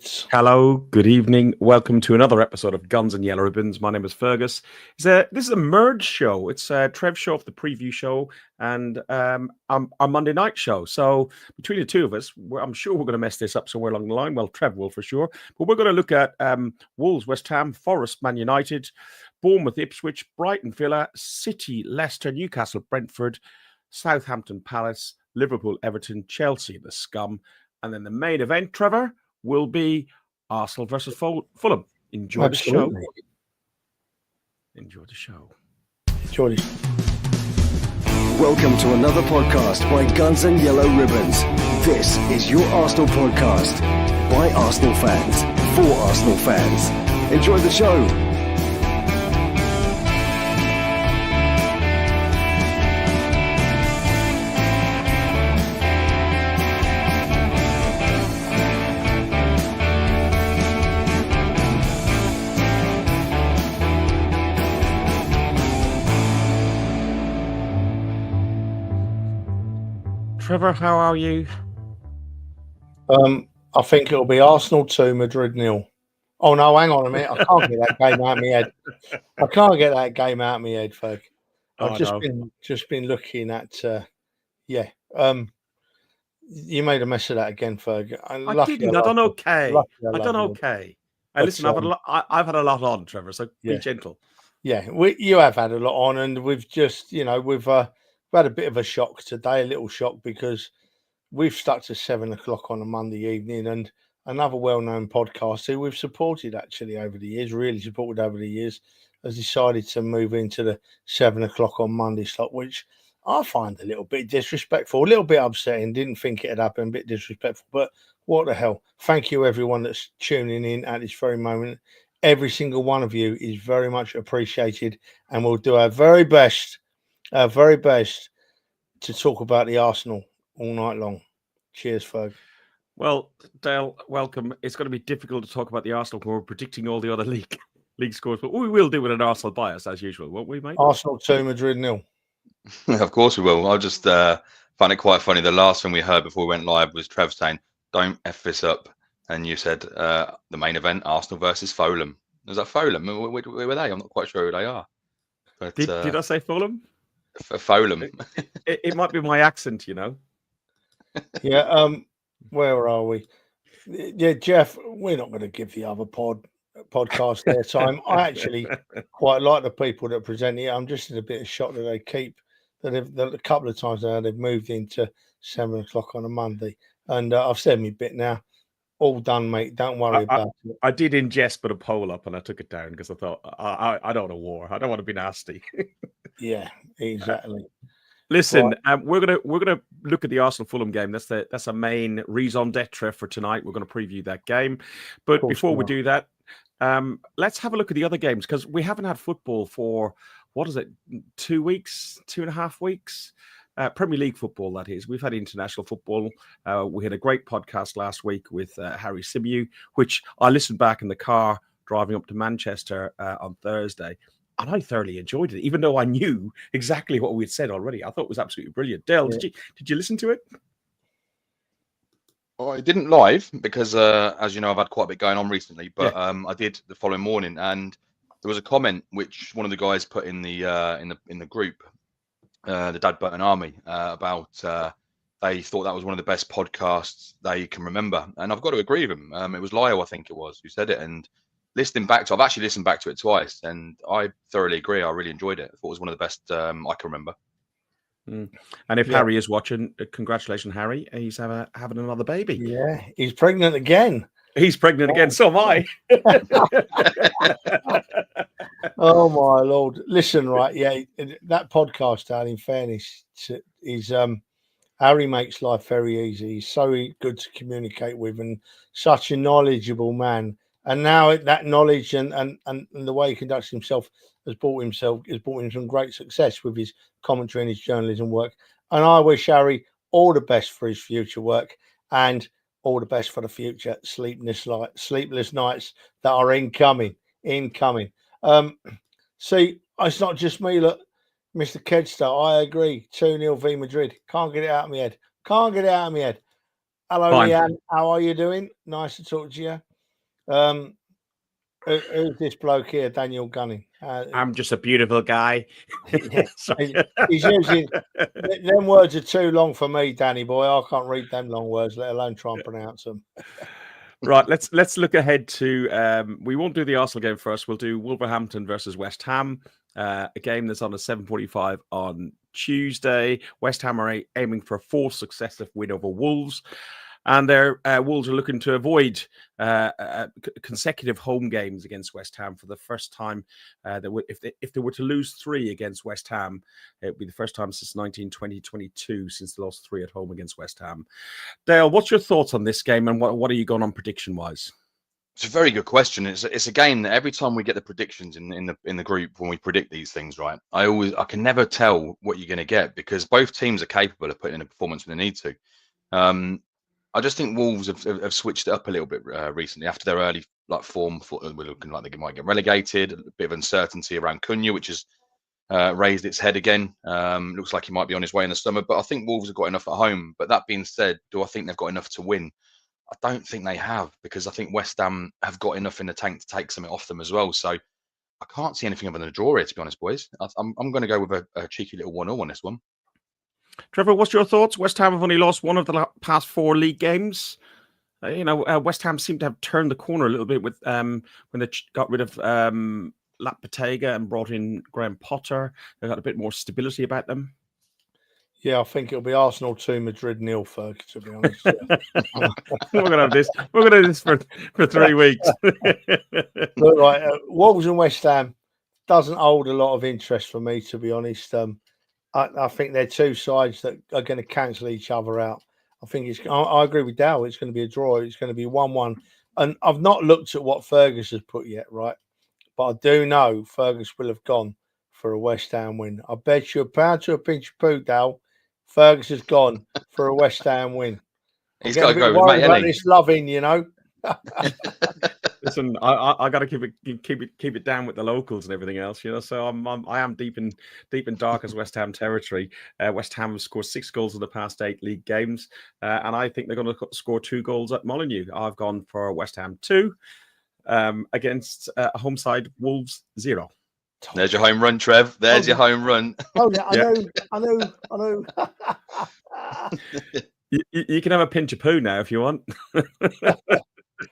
Ribbons. Hello, good evening. Welcome to another episode of Guns and Yellow Ribbons. My name is Fergus. This is a merge show. It's Trev's show off the preview show and our Monday night show. So between the two of us, I'm sure we're going to mess this up somewhere along the line. Well, Trev will for sure. But we're going to look at Wolves, West Ham, Forest, Man United, Bournemouth, Ipswich, Brighton, Villa, City, Leicester, Newcastle, Brentford, Southampton, Palace, Liverpool, Everton, Chelsea, the scum. And then the main event, Trevor, will be Arsenal versus Fulham. Enjoy Absolutely. the show. Enjoy the show. Enjoy the Welcome to another podcast by Guns and Yellow Ribbons. This is your Arsenal podcast by Arsenal fans for Arsenal fans. Enjoy the show. Trevor, how are you? I think it'll be Arsenal 2, Madrid 0. Oh, no, hang on a minute. I can't get that game out of my head. I can't get that game out of my head, Ferg. I've just been looking at, you made a mess of that again, Ferg. I didn't. I done okay. I done okay. Listen, I've had a lot on, Trevor, so be gentle. Yeah, you have had a lot on, and we've just, we've had a bit of a shock today, a little shock, because we've stuck to 7 o'clock on a Monday evening, and another well-known podcast who we've supported actually over the years, really supported over the years, has decided to move into the 7 o'clock on Monday slot, which I find a little bit disrespectful, a little bit upsetting. Didn't think it had happened, a bit disrespectful, but what the hell. Thank you, everyone that's tuning in at this very moment. Every single one of you is very much appreciated, and we'll do our very best to talk about the Arsenal all night long. Cheers, Ferg. Well, Dale, welcome. It's going to be difficult to talk about the Arsenal when we're predicting all the other league scores, but we will do with an Arsenal bias as usual, won't we, mate? Arsenal 2, Madrid 0. Of course we will. I just found it quite funny. The last thing we heard before we went live was Trev saying, "Don't F this up." And you said the main event, Arsenal versus Fulham. Was that Fulham? Where were they? I'm not quite sure who they are. But, did I say Fulham? Fulham. It might be my accent, Yeah. Where are we? Yeah, Jeff. We're not going to give the other podcast their time. I actually quite like the people that present it. I'm just in a bit of shock that they keep that a couple of times now they've moved into 7 o'clock on a Monday, and I've said my bit now. All done, mate. Don't worry about it. I did ingest, but a poll up, and I took it down because I thought I don't want a war. I don't want to be nasty. Yeah, exactly. Listen, we're gonna look at the Arsenal Fulham game. That's a main raison d'etre for tonight. We're going to preview that game, but before we do that, let's have a look at the other games because we haven't had football for 2 weeks, 2.5 weeks. Premier League football, that is. We've had international football. We had a great podcast last week with Harry Symeou, which I listened back in the car driving up to Manchester on Thursday, and I thoroughly enjoyed it, even though I knew exactly what we had said already. I thought it was absolutely brilliant. Dale, did you listen to it? I didn't live because, as you know, I've had quite a bit going on recently. But I did the following morning, and there was a comment which one of the guys put in the group. The Dad Burton Army about they thought that was one of the best podcasts they can remember, and I've got to agree with him. It was Lyle, I think it was, who said it, and I've actually listened back to it twice, and I thoroughly agree. I really enjoyed it. I thought it was one of the best I can remember. And if Harry is watching, congratulations, Harry. He's having another baby. Yeah, he's pregnant again. He's pregnant again. So am I. Oh my Lord! Listen, right? Yeah, that podcast, Dan. In fairness, is Harry makes life very easy. He's so good to communicate with, and such a knowledgeable man. And now that knowledge and the way he conducts himself has brought him some great success with his commentary and his journalism work. And I wish Harry all the best for his future work and all the best for the future sleepless nights that are incoming. See, it's not just me. Look, Mr. Kedstar, I agree. 2-0 v Madrid. Can't get it out of my head. Hello, Leanne. How are you doing? Nice to talk to you. Who's this bloke here, Daniel Gunning? I'm just a beautiful guy. Yeah. He's using them words are too long for me, Danny boy. I can't read them long words, let alone try and pronounce them. Right, let's look ahead to. We won't do the Arsenal game first. We'll do Wolverhampton versus West Ham, a game that's on at 7:45 on Tuesday. West Ham are aiming for a fourth successive win over Wolves. And their Wolves are looking to avoid consecutive home games against West Ham for the first time. If they were to lose 3 against West Ham, it would be the first time since 2022 since they lost 3 at home against West Ham. Dale, what's your thoughts on this game, and what are you going on prediction-wise? It's a very good question. It's a game that every time we get the predictions in the group when we predict these things, right? I can never tell what you're going to get because both teams are capable of putting in a performance when they need to. I just think Wolves have switched it up a little bit recently after their early form. We're looking like they might get relegated. A bit of uncertainty around Cunha, which has raised its head again. Looks like he might be on his way in the summer. But I think Wolves have got enough at home. But that being said, do I think they've got enough to win? I don't think they have because I think West Ham have got enough in the tank to take something off them as well. So I can't see anything other than a draw here, to be honest, boys. I'm going to go with a cheeky little 1-0 on this one. Trevor, what's your thoughts? West Ham have only lost 1 of the past 4 league games. West Ham seem to have turned the corner a little bit with when they got rid of Lapatega and brought in Graham Potter. They got a bit more stability about them. Yeah, I think it'll be Arsenal 2, Madrid 0, Ferg, to be honest. We're going to have this. We're going to do this for 3 weeks. Look, right, Wolves and West Ham doesn't hold a lot of interest for me, to be honest. I think they're 2 sides that are going to cancel each other out. I think I agree with Dow. It's going to be a draw. It's going to be 1-1. And I've not looked at what Fergus has put yet, right? But I do know Fergus will have gone for a West Ham win. I bet you £1 to a pinch of poo, Dow. Fergus has gone for a West Ham win. He's got to go with Mate about this loving, Listen, I got to keep it down with the locals and everything else, So I am deep in dark as West Ham territory. West Ham have scored 6 goals in the past 8 league games, and I think they're going to score 2 goals at Molineux. I've gone for West Ham 2 against a home side Wolves 0. There's your home run, Trev. There's your home run. Oh, yeah, I know. You can have a pinch of poo now if you want.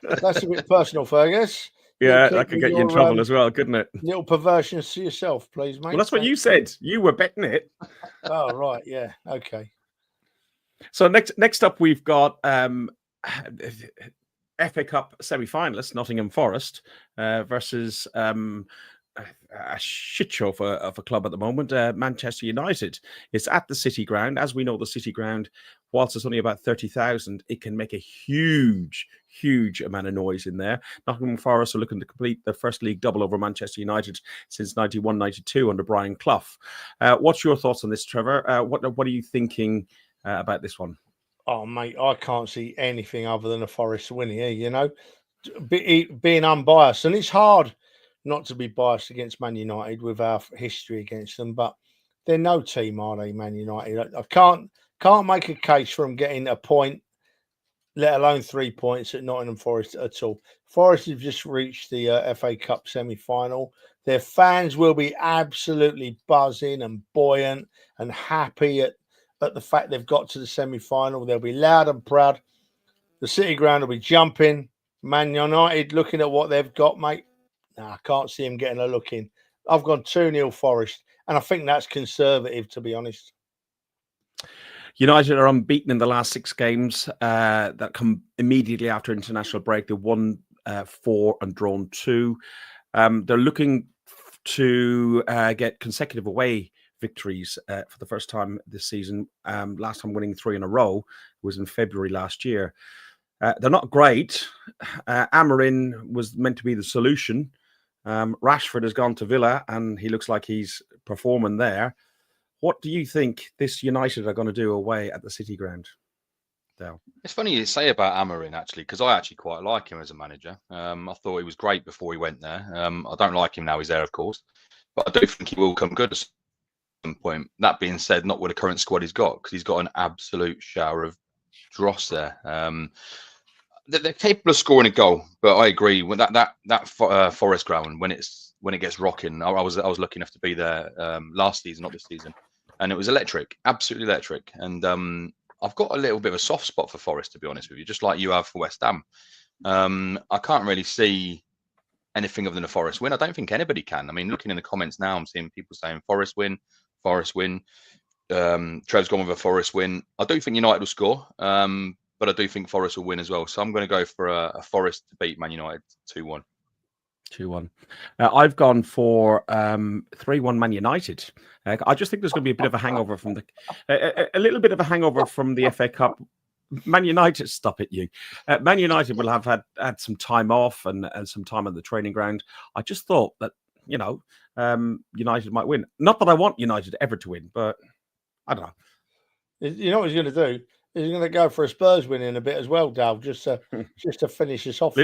That's a bit personal, Fergus. Yeah, that could get you in trouble as well, couldn't it? Little perversions to yourself, please, mate. Well, that's what you said. You were betting it. Oh, right. Yeah. Okay. So next up, we've got FA Cup semi-finalists, Nottingham Forest versus a shit show of a club at the moment, Manchester United. It's at the City Ground. As we know, the City Ground, whilst it's only about 30,000, it can make a huge amount of noise in there. Nottingham Forest are looking to complete their first league double over Manchester United since 91-92 under Brian Clough. What's your thoughts on this, Trevor? What are you thinking about this one? Oh, mate, I can't see anything other than a Forest winning here, being unbiased. And it's hard not to be biased against Man United with our history against them, but they're no team, are they, Man United? I can't make a case for them getting a point, let alone 3 points at Nottingham Forest at all. Forest have just reached the FA Cup semi-final. Their fans will be absolutely buzzing and buoyant and happy at the fact they've got to the semi-final. They'll be loud and proud. The City Ground will be jumping. Man United looking at what they've got, mate. No, I can't see him getting a look in. I've gone 2-0 Forest, and I think that's conservative, to be honest. United are unbeaten in the last 6 games that come immediately after international break. They won 4 and drawn 2. They're looking to get consecutive away victories for the first time this season. Last time winning 3 in a row was in February last year. They're not great. Amorim was meant to be the solution. Rashford has gone to Villa and he looks like he's performing there. What do you think this United are going to do away at the City Ground, Dale? It's funny you say about Amorim, actually, because I actually quite like him as a manager. I thought he was great before he went there. I don't like him now he's there, of course. But I do think he will come good at some point. That being said, not with the current squad he's got, because he's got an absolute shower of dross there. they're capable of scoring a goal, but I agree with that Forest ground when it gets rocking. I was lucky enough to be there last season, not this season, and it was electric, absolutely electric. And I've got a little bit of a soft spot for Forest, to be honest with you, just like you have for West Ham. I can't really see anything other than a Forest win. I don't think anybody can. I mean, looking in the comments now, I'm seeing people saying Forest win, Forest win. Trev's gone with a Forest win. I do think United will score, but I do think Forest will win as well. So I'm going to go for a Forest to beat Man United 2-1. 2-1. I've gone for 3-1 Man United. I just think there's going to be a bit of a hangover from a little bit of a hangover from the FA Cup. Man United, stop it, you. Man United will have had some time off and some time on the training ground. I just thought that, United might win. Not that I want United ever to win, but I don't know. You know what he's going to do? He's going to go for a Spurs win in a bit as well, Dal, just to finish us off.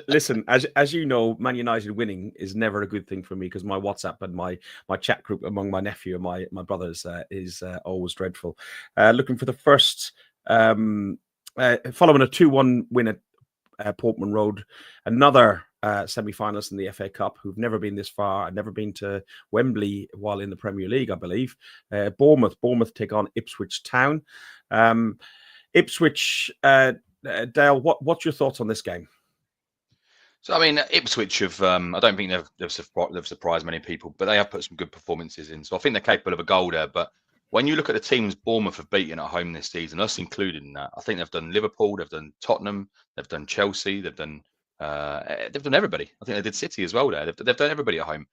Listen, as you know, Man United winning is never a good thing for me because my WhatsApp and my chat group among my nephew and my brothers is always dreadful. Looking for the first, following a 2-1 win at Portman Road, another semi-finalists in the FA Cup who've never been this far, never been to Wembley while in the Premier League, I believe. Bournemouth take on Ipswich Town. Ipswich, Dale, what's your thoughts on this game? So, I mean, Ipswich have, I don't think they've surprised many people, but they have put some good performances in. So I think they're capable of a goal there. But when you look at the teams Bournemouth have beaten at home this season, us included in that, I think they've done Liverpool, they've done Tottenham, they've done Chelsea, they've done everybody. I think they did City as well there. They've done everybody at home.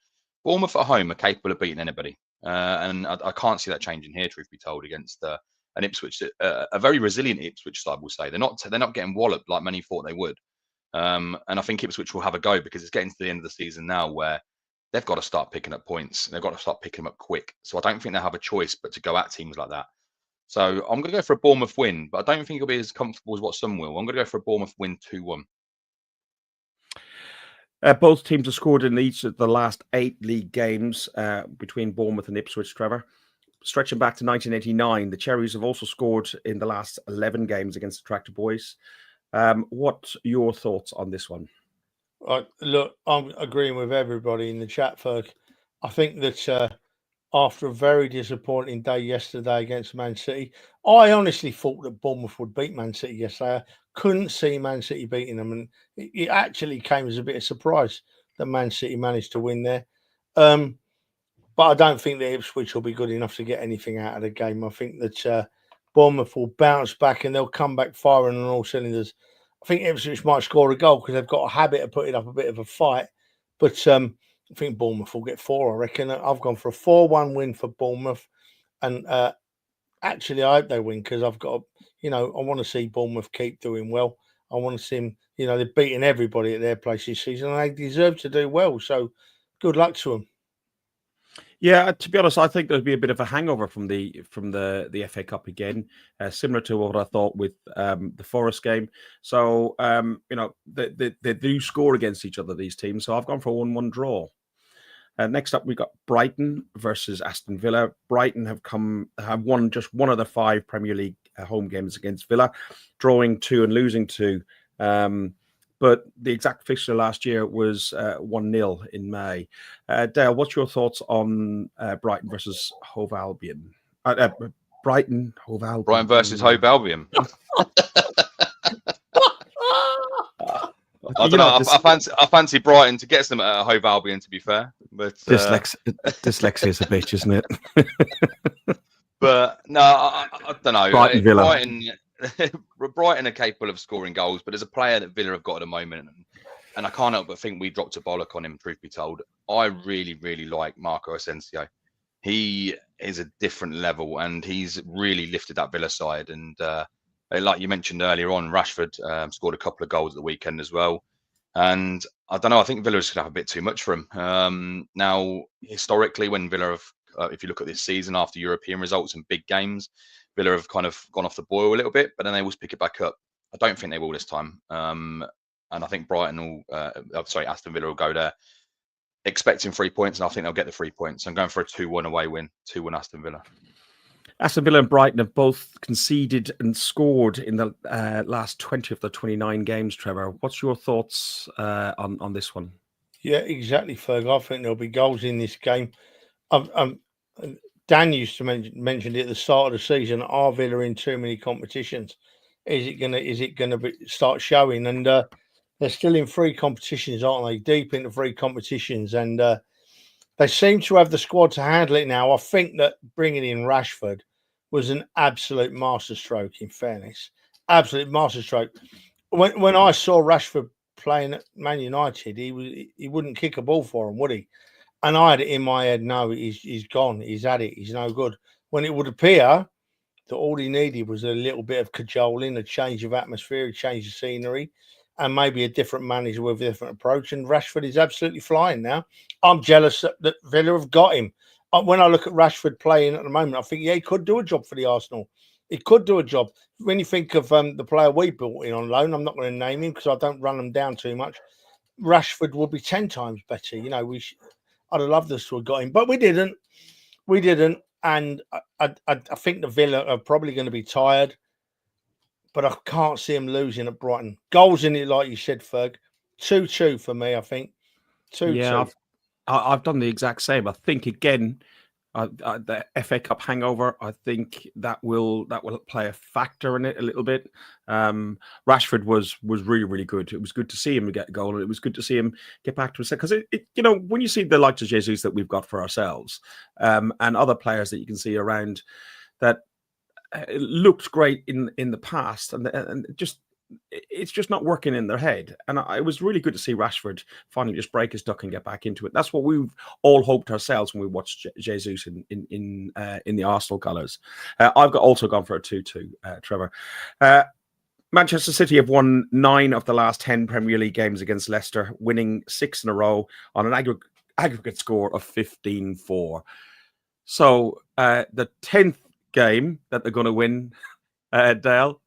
Bournemouth at home are capable of beating anybody. And I can't see that changing here, truth be told, against an Ipswich, a very resilient Ipswich side, we'll say. They're not getting walloped like many thought they would. And I think Ipswich will have a go because it's getting to the end of the season now where they've got to start picking up points. They've got to start picking them up quick. So I don't think they have a choice but to go at teams like that. So I'm going to go for a Bournemouth win, but I don't think it'll be as comfortable as what some will. I'm going to go for a Bournemouth win 2-1. Both teams have scored in each of the last 8 league games between Bournemouth and Ipswich, Trevor. Stretching back to 1989, the Cherries have also scored in the last 11 games against the Tractor Boys. What's your thoughts on this one? Look, I'm agreeing with everybody in the chat, Ferg. I think that after a very disappointing day yesterday against Man City, I honestly thought that Bournemouth would beat Man City yesterday. I couldn't see Man City beating them, and it actually came as a bit of surprise that Man City managed to win there. But I don't think that Ipswich will be good enough to get anything out of the game. I think that Bournemouth will bounce back and they'll come back firing on all cylinders. I think Ipswich might score a goal because they've got a habit of putting up a bit of a fight. But I think Bournemouth will get 4, I reckon. I've gone for a 4-1 win for Bournemouth. And actually, I hope they win because I've got, I want to see Bournemouth keep doing well. I want to see them, they're beating everybody at their place this season and they deserve to do well. So good luck to them. Yeah, to be honest, I think there'll be a bit of a hangover from the FA Cup again, similar to what I thought with the Forest game. So they do score against each other, these teams. So I've gone for a 1-1 draw. Next up, we got Brighton versus Aston Villa. Brighton have won just one of the 5 Premier League home games against Villa, drawing 2 and losing 2. But the exact fixture last year was 1-0 in May. Dale, what's your thoughts on Brighton versus Hove Albion? Brighton, Hove Albion. Brighton versus Hove Albion. I don't know. I fancy Brighton to get some at Hove Albion, to be fair. But dyslexia is a bitch, isn't it? But no, I don't know. Brighton, Villa. Brighton are capable of scoring goals, but there's a player that Villa have got at the moment, and I can't help but think we dropped a bollock on him, truth be told. I really, really like Marco Asensio. He is a different level, and he's really lifted that Villa side. And like you mentioned earlier on, Rashford scored a couple of goals at the weekend as well. And I don't know, I think Villa's going to have a bit too much for him. Now, historically, when Villa have, if you look at this season after European results and big games, Villa have kind of gone off the boil a little bit, but then they always pick it back up. I don't think they will this time. And I think Aston Villa will go there expecting 3 points, and I think they'll get the 3 points. I'm going for a 2-1 away win, 2-1 Aston Villa. Aston Villa and Brighton have both conceded and scored in the last 20 of the 29 games. Trevor, what's your thoughts on this one? Yeah, exactly, Ferg. I think there'll be goals in this game. Dan used to mention it at the start of the season. Are Villa in too many competitions? Is it gonna start showing? And they're still in 3 competitions, aren't they? Deep into 3 competitions, and they seem to have the squad to handle it now. I think that bringing in Rashford was an absolute masterstroke. In fairness, absolute masterstroke. When I saw Rashford playing at Man United, he wouldn't kick a ball for him, would he? And I had it in my head, no, he's gone. He's had it. He's no good. When it would appear that all he needed was a little bit of cajoling, a change of atmosphere, a change of scenery, and maybe a different manager with a different approach. And Rashford is absolutely flying now. I'm jealous that Villa have got him. When I look at Rashford playing at the moment, I think, yeah, he could do a job for the Arsenal. He could do a job. When you think of the player we brought in on loan, I'm not going to name him because I don't run them down too much. Rashford would be 10 times better. You know, I'd have loved us to have got him, but we didn't. We didn't. And I think the Villa are probably going to be tired, but I can't see them losing at Brighton. Goals in it, like you said, Ferg. 2-2 for me, I think. 2-2. Yeah, I've done the exact same. I think, again, the FA Cup hangover, I think that will play a factor in it a little bit. Rashford was really, really good. It was good to see him get a goal, and it was good to see him get back to a set. Because when you see the likes of Jesus that we've got for ourselves, and other players that you can see around that looked great in the past, and just it's just not working in their head. And it was really good to see Rashford finally just break his duck and get back into it. That's what we've all hoped ourselves when we watched Jesus in the Arsenal colours. I've also gone for a 2-2, Trevor. Manchester City have won 9 of the last 10 Premier League games against Leicester, winning 6 in a row on an aggregate score of 15-4. So the 10th game that they're going to win, Dale.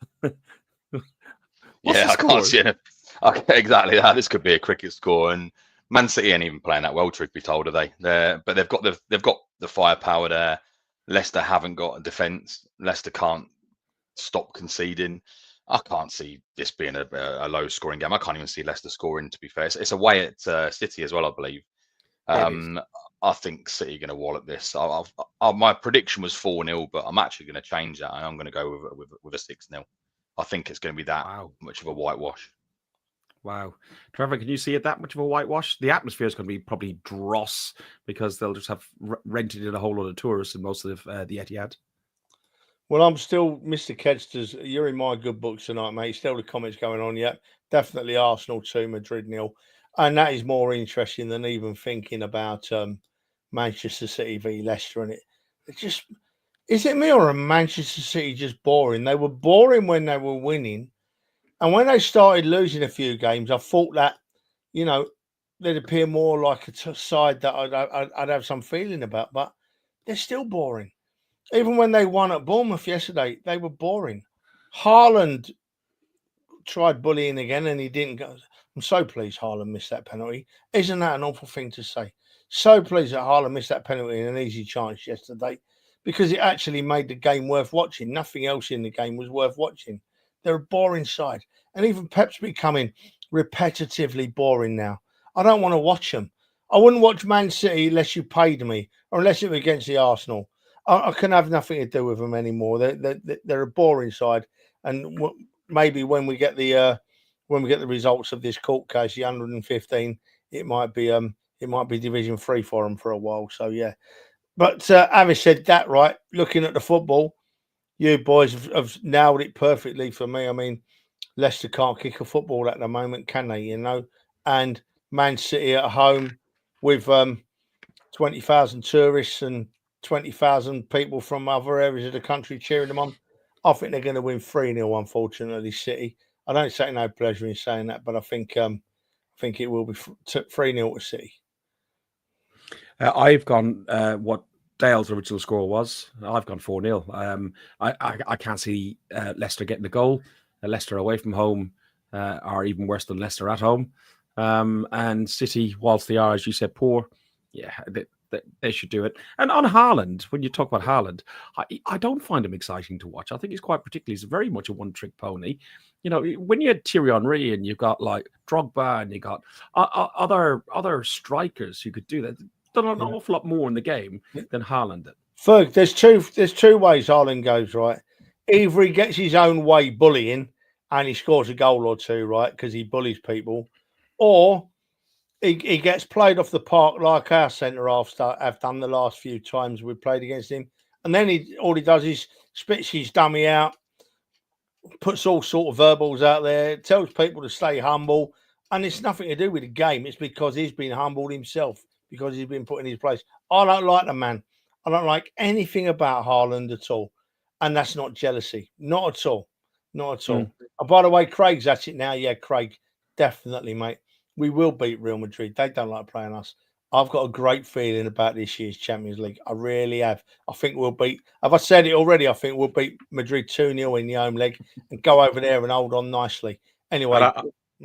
Yeah, I can't see it. Okay, exactly that. This could be a cricket score, and Man City ain't even playing that well, truth be told, are they? But they've got the firepower there. Leicester haven't got a defence. Leicester can't stop conceding. I can't see this being a low scoring game. I can't even see Leicester scoring, to be fair. It's away at City as well, I believe. I think City are going to wallop this. My prediction was 4-0, but I'm actually going to change that, and I'm going to go with a 6-0. I think it's going to be that much of a whitewash. Wow. Trevor, can you see it that much of a whitewash? The atmosphere is going to be probably dross because they'll just have rented in a whole lot of tourists in most of the Etihad. Well, I'm still, Mr. Kedsters, you're in my good books tonight, mate. Still the comments going on yet. Definitely Arsenal 2, Madrid 0. And that is more interesting than even thinking about Manchester City v Leicester. And it just, is it me or are Manchester City just boring? They were boring when they were winning. And when they started losing a few games, I thought that, they'd appear more like a side that I'd have some feeling about. But they're still boring. Even when they won at Bournemouth yesterday, they were boring. Haaland tried bullying again and he didn't go. I'm so pleased Haaland missed that penalty. Isn't that an awful thing to say? So pleased that Haaland missed that penalty in an easy chance yesterday because it actually made the game worth watching. Nothing else in the game was worth watching. They're a boring side. And even Pep's becoming repetitively boring now. I don't want to watch them. I wouldn't watch Man City unless you paid me or unless it was against the Arsenal. I can have nothing to do with them anymore. They're a boring side, and maybe when we get the results of this court case, the 115, it might be Division 3 for them for a while. So yeah, but having said that, right, looking at the football, you boys have nailed it perfectly for me. I mean, Leicester can't kick a football at the moment, can they? And Man City at home with 20,000 tourists and 20,000 people from other areas of the country cheering them on. I think they're going to win 3-0, unfortunately, City. I don't take no pleasure in saying that, but I think it will be 3-0 to City. I've gone what Dale's original score was. I've gone 4-0. I can't see Leicester getting the goal. Leicester away from home are even worse than Leicester at home. And City, whilst they are, as you said, poor, yeah, they should do it. And on Haaland, when you talk about Haaland, I don't find him exciting to watch. I think he's quite particularly. He's very much a one-trick pony. You know, when you had Thierry Henry and you've got like Drogba and you got other strikers who could do that, done an awful lot more in the game than Haaland did. Ferg, there's two ways Haaland goes, right? Either he gets his own way bullying and he scores a goal or two, right, because he bullies people, or he gets played off the park like our centre halves have done the last few times we've played against him, and then all he does is spits his dummy out, puts all sort of verbals out there, tells people to stay humble, and it's nothing to do with the game. It's because he's been humbled himself, because he's been put in his place. I don't like the man. I don't like anything about Haaland at all. And that's not jealousy. Not at all. Not at all. And by the way, Craig's at it now. Yeah, Craig, definitely, mate. We will beat Real Madrid. They don't like playing us. I've got a great feeling about this year's Champions League. I really have. I think we'll beat, have I said it already? I think we'll beat Madrid 2-0 in the home leg and go over there and hold on nicely. Anyway.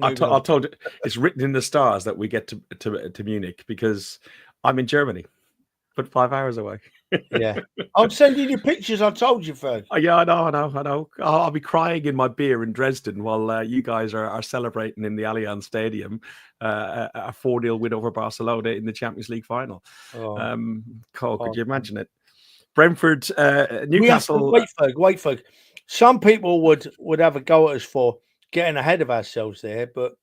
I told you, it's written in the stars that we get to Munich because I'm in Germany, but 5 hours away. Yeah, I'm sending you pictures. I told you, Ferg. Yeah, I know. I'll be crying in my beer in Dresden while you guys are celebrating in the Allianz Stadium a 4-0 win over Barcelona in the Champions League final. Could you imagine it? Brentford, Newcastle. Wait, Ferg. Some people would have a go at us for getting ahead of ourselves there, but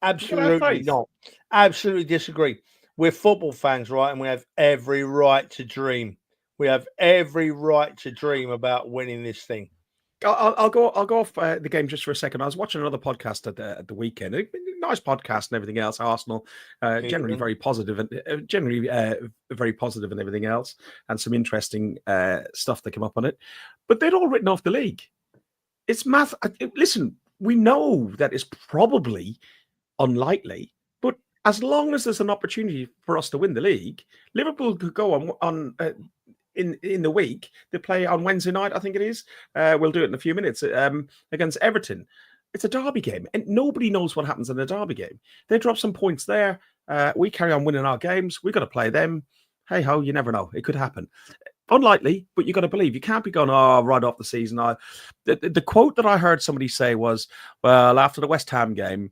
absolutely not. Absolutely disagree. We're football fans, right? And we have every right to dream. We have every right to dream about winning this thing. I'll go off the game just for a second. I was watching another podcast at the weekend. Nice podcast and everything else. Arsenal, generally very positive and generally very positive and everything else, and some interesting stuff that came up on it. But they'd all written off the league. It's math. Listen, we know that it's probably unlikely, but as long as there's an opportunity for us to win the league, Liverpool could go on in the week. They play on Wednesday night, I think it is. We'll do it in a few minutes against Everton. It's a derby game, and nobody knows what happens in a derby game. They drop some points there. We carry on winning our games. We've got to play them. Hey ho, you never know. It could happen. Unlikely, but you got to believe. You can't be going, right off the season. The quote that I heard somebody say was, well, after the West Ham game,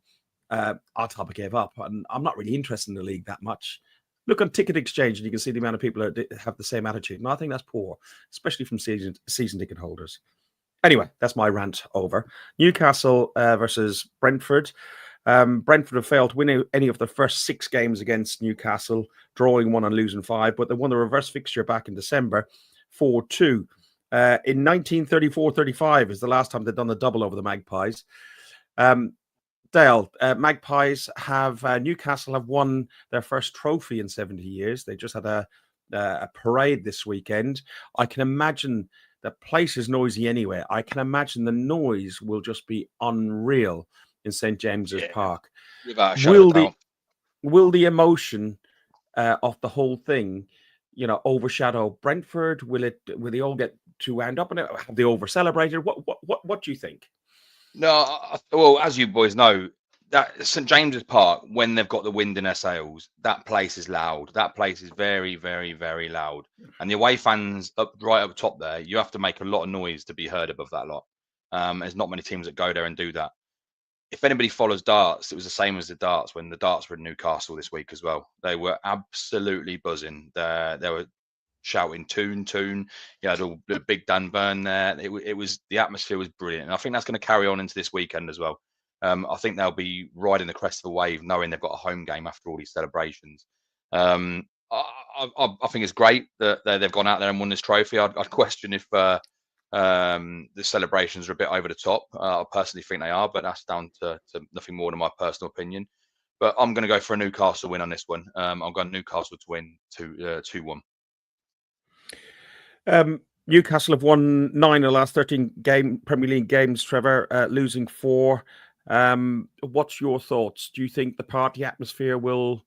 our top gave up, and I'm not really interested in the league that much. Look on Ticket Exchange, and you can see the amount of people that have the same attitude, and I think that's poor, especially from season ticket holders. Anyway, that's my rant over. Newcastle versus Brentford. Brentford have failed to win any of the first 6 games against Newcastle, drawing 1 and losing 5, but they won the reverse fixture back in December, 4-2. In 1934-35 is the last time they've done the double over the Magpies. Dale, Magpies have, Newcastle have won their first trophy in 70 years. They just had a parade this weekend. I can imagine the place is noisy anyway. I can imagine the noise will just be unreal in St. James's Park. Will the emotion of the whole thing, overshadow Brentford? Will they all get too wound up in it? Have they over celebrated? What do you think? No, well, as you boys know, that St. James's Park, when they've got the wind in their sails, that place is loud. That place is very, very, very loud. And the away fans right up top there, you have to make a lot of noise to be heard above that lot. There's not many teams that go there and do that. If anybody follows darts, it was the same as the darts when the darts were in Newcastle this week as well. They were absolutely buzzing. They were shouting "Toon." You had all the big Dan Burn there. It was, the atmosphere was brilliant, and I think that's going to carry on into this weekend as well. I think they'll be riding the crest of the wave, knowing they've got a home game after all these celebrations. I think it's great that they've gone out there and won this trophy. I'd question if the celebrations are a bit over the top. I personally think they are, but that's down to nothing more than my personal opinion. But I'm going to go for a Newcastle win on this one. I'm going Newcastle to win 2-1. Newcastle have won 9 of the last 13 Premier League games, Trevor, losing 4. What's your thoughts? Do you think the party atmosphere will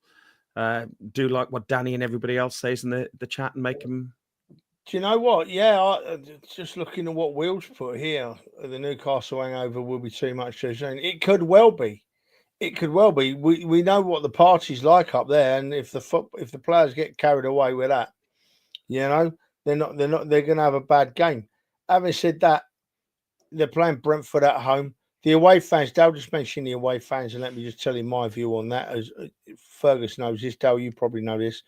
do like what Danny and everybody else says in the chat and make them? Do you know what? Yeah, just looking at what Will's put here, the Newcastle hangover will be too much too soon. It could well be. It could well be. We know what the party's like up there, and if the players get carried away with that, they're going to have a bad game. Having said that, they're playing Brentford at home. The away fans, Dale just mentioned the away fans, and let me just tell you my view on that. As Fergus knows this, Dale, you probably know this.